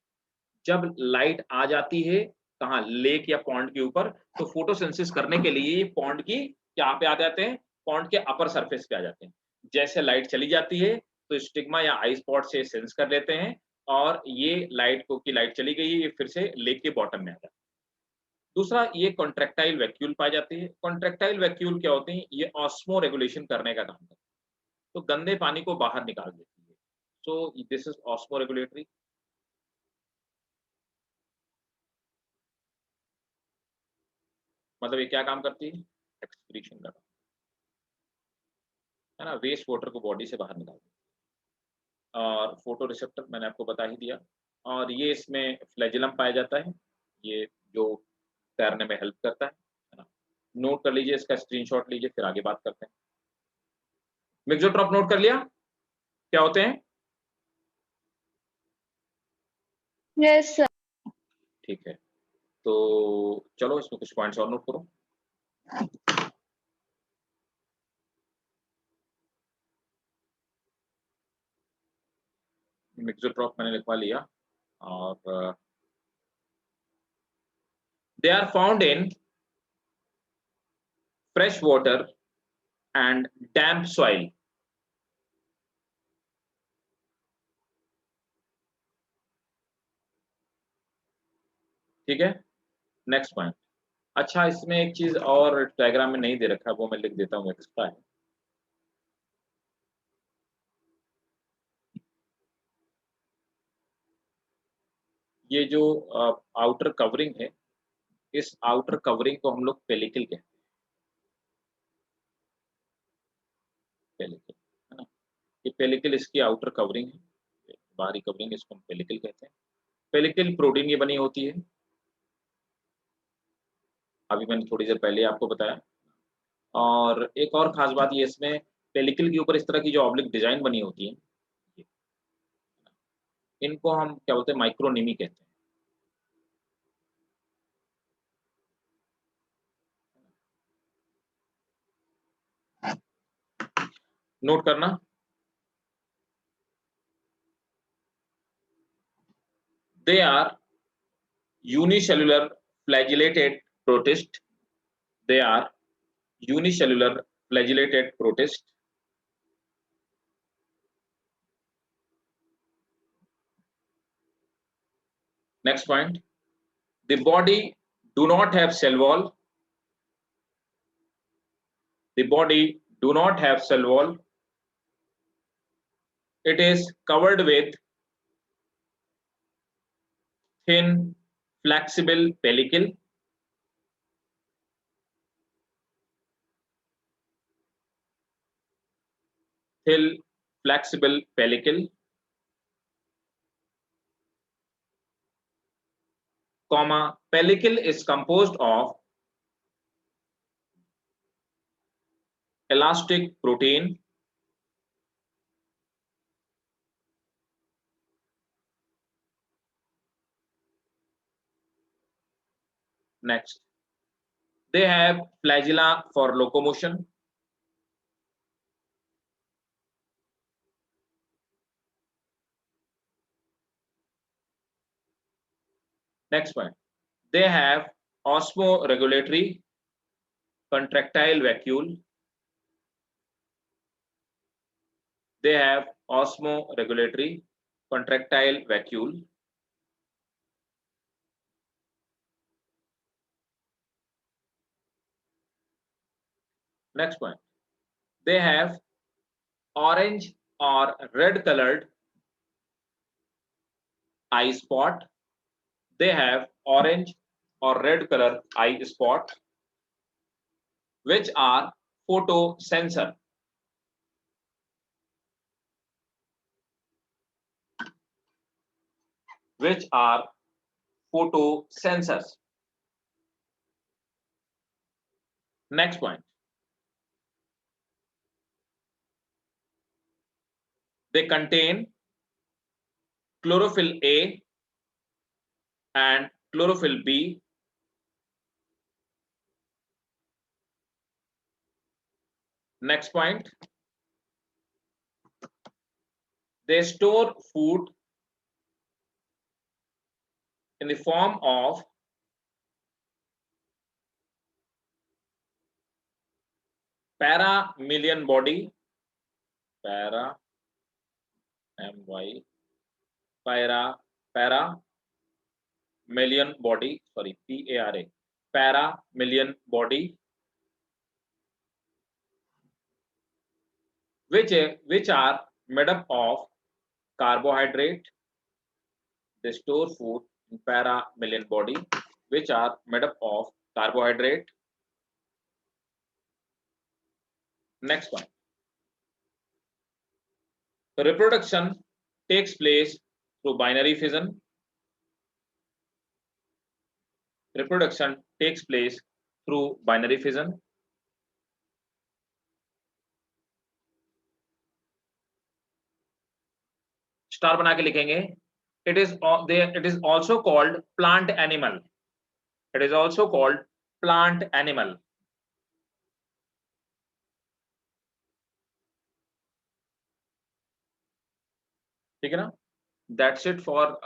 जब लाइट आ जाती है कहाँ, लेक या पॉन्ड के ऊपर, तो फोटोसिंथेसिस करने के लिए ये पॉन्ड की यहाँ पे आ जाते हैं, पॉन्ड के अपर सरफेस पे आ जाते हैं। जैसे लाइट चली जाती है तो स्टिग्मा या आई स्पॉट से सेंस कर लेते हैं और ये लाइट को, की लाइट चली गई है, ये फिर से लेक के बॉटम में आ जाता है। दूसरा, ये कॉन्ट्रैक्टाइल वैक्यूल पाई जाती है। कॉन्ट्रैक्टाइल वैक्यूल क्या होते हैं, ये ऑस्मो रेगुलेशन करने का काम करते हैं, तो गंदे पानी को बाहर निकाल देती है। So this is osmo regulatory. मतलब ये क्या काम करती है, एक्सक्रीशन का, है ना, वेस्ट वाटर को बॉडी से बाहर निकाल देती है। और फोटो रिसेप्टर मैंने आपको बता ही दिया। और ये इसमें फ्लैजिलम पाया जाता है, ये जो तैरने में हेल्प करता है ना। नोट कर लीजिए, इसका स्क्रीनशॉट लीजिए, फिर आगे बात करते हैं। मिक्सोट्रॉप नोट कर लिया क्या होते हैं? Yes sir. ठीक है, तो चलो इसमें कुछ पॉइंट्स और नोट करो। मिक्सोट्रॉप मैंने लिखवा लिया। और they are found in fresh water and damp soil. ठीक है, नेक्स्ट पॉइंट। अच्छा, इसमें एक चीज और डायग्राम में नहीं दे रखा, वो मैं लिख देता हूँ, एक्स्ट्रा है। ये जो आउटर कवरिंग है, इस आउटर कवरिंग को हम लोग पेलिकल कहते हैं, पेलिकल, है ना। ये पेलिकल इसकी आउटर कवरिंग है, बाहरी कवरिंग, इसको हम पेलिकल कहते हैं। पेलिकल प्रोटीन की बनी होती है, अभी मैंने थोड़ी देर पहले आपको बताया। और एक और खास बात ये इसमें पेलिकल के ऊपर इस तरह की जो ऑब्लिक डिजाइन बनी होती है, इनको हम क्या बोलते हैं, माइक्रोनीमी कहते हैं। नोट करना, they are unicellular flagellated protist. They are unicellular flagellated protist. Next point, the body do not have cell wall. The body do not have cell wall. It is covered with thin flexible pellicle. Thin flexible pellicle, comma, pellicle is composed of elastic protein, next, they have flagella for locomotion. Next point, they have osmoregulatory contractile vacuole. They have osmoregulatory contractile vacuole. Next point, they have orange or red colored eye spot. They have orange or red color eye spot, which are photosensor. Which are photosensors. Next point, they contain chlorophyll A and chlorophyll B. Next point, they store food in the form of para-mammalian body, para mammalian body, sorry, PARA, para-mammalian body, which are made up of carbohydrate. They store food in para-mammalian body, which are made up of carbohydrate. Next one, the reproduction takes place through binary fission. Reproduction takes place through binary fission. Star बना के लिखेंगे. It is also called plant animal. It is also called plant animal. ठीक है ना? That's it for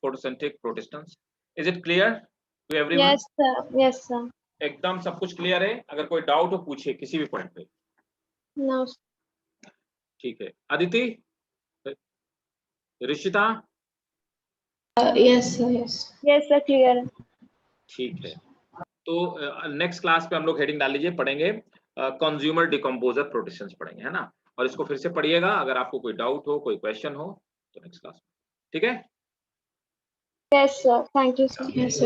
photosynthetic protistans. Is it clear to everyone? Yes sir. Yes sir. एकदम सब कुछ clear है. अगर कोई डाउट हो पूछिए किसी भी पॉइंट पे. No. ठीक है. Aditi, Rishita, Yes sir, yes. Yes sir, clear. ठीक है. तो नेक्स्ट क्लास पे हम लोग हेडिंग डाल लीजिए, पढ़ेंगे कंज्यूमर डिकम्पोजर प्रोटेस्टेंस पढ़ेंगे, है ना. और इसको फिर से पढ़िएगा. अगर आपको कोई डाउट हो, कोई क्वेश्चन हो तो नेक्स्ट क्लास में. ठीक है. Yes, sir. Thank you, sir. Yes, sir.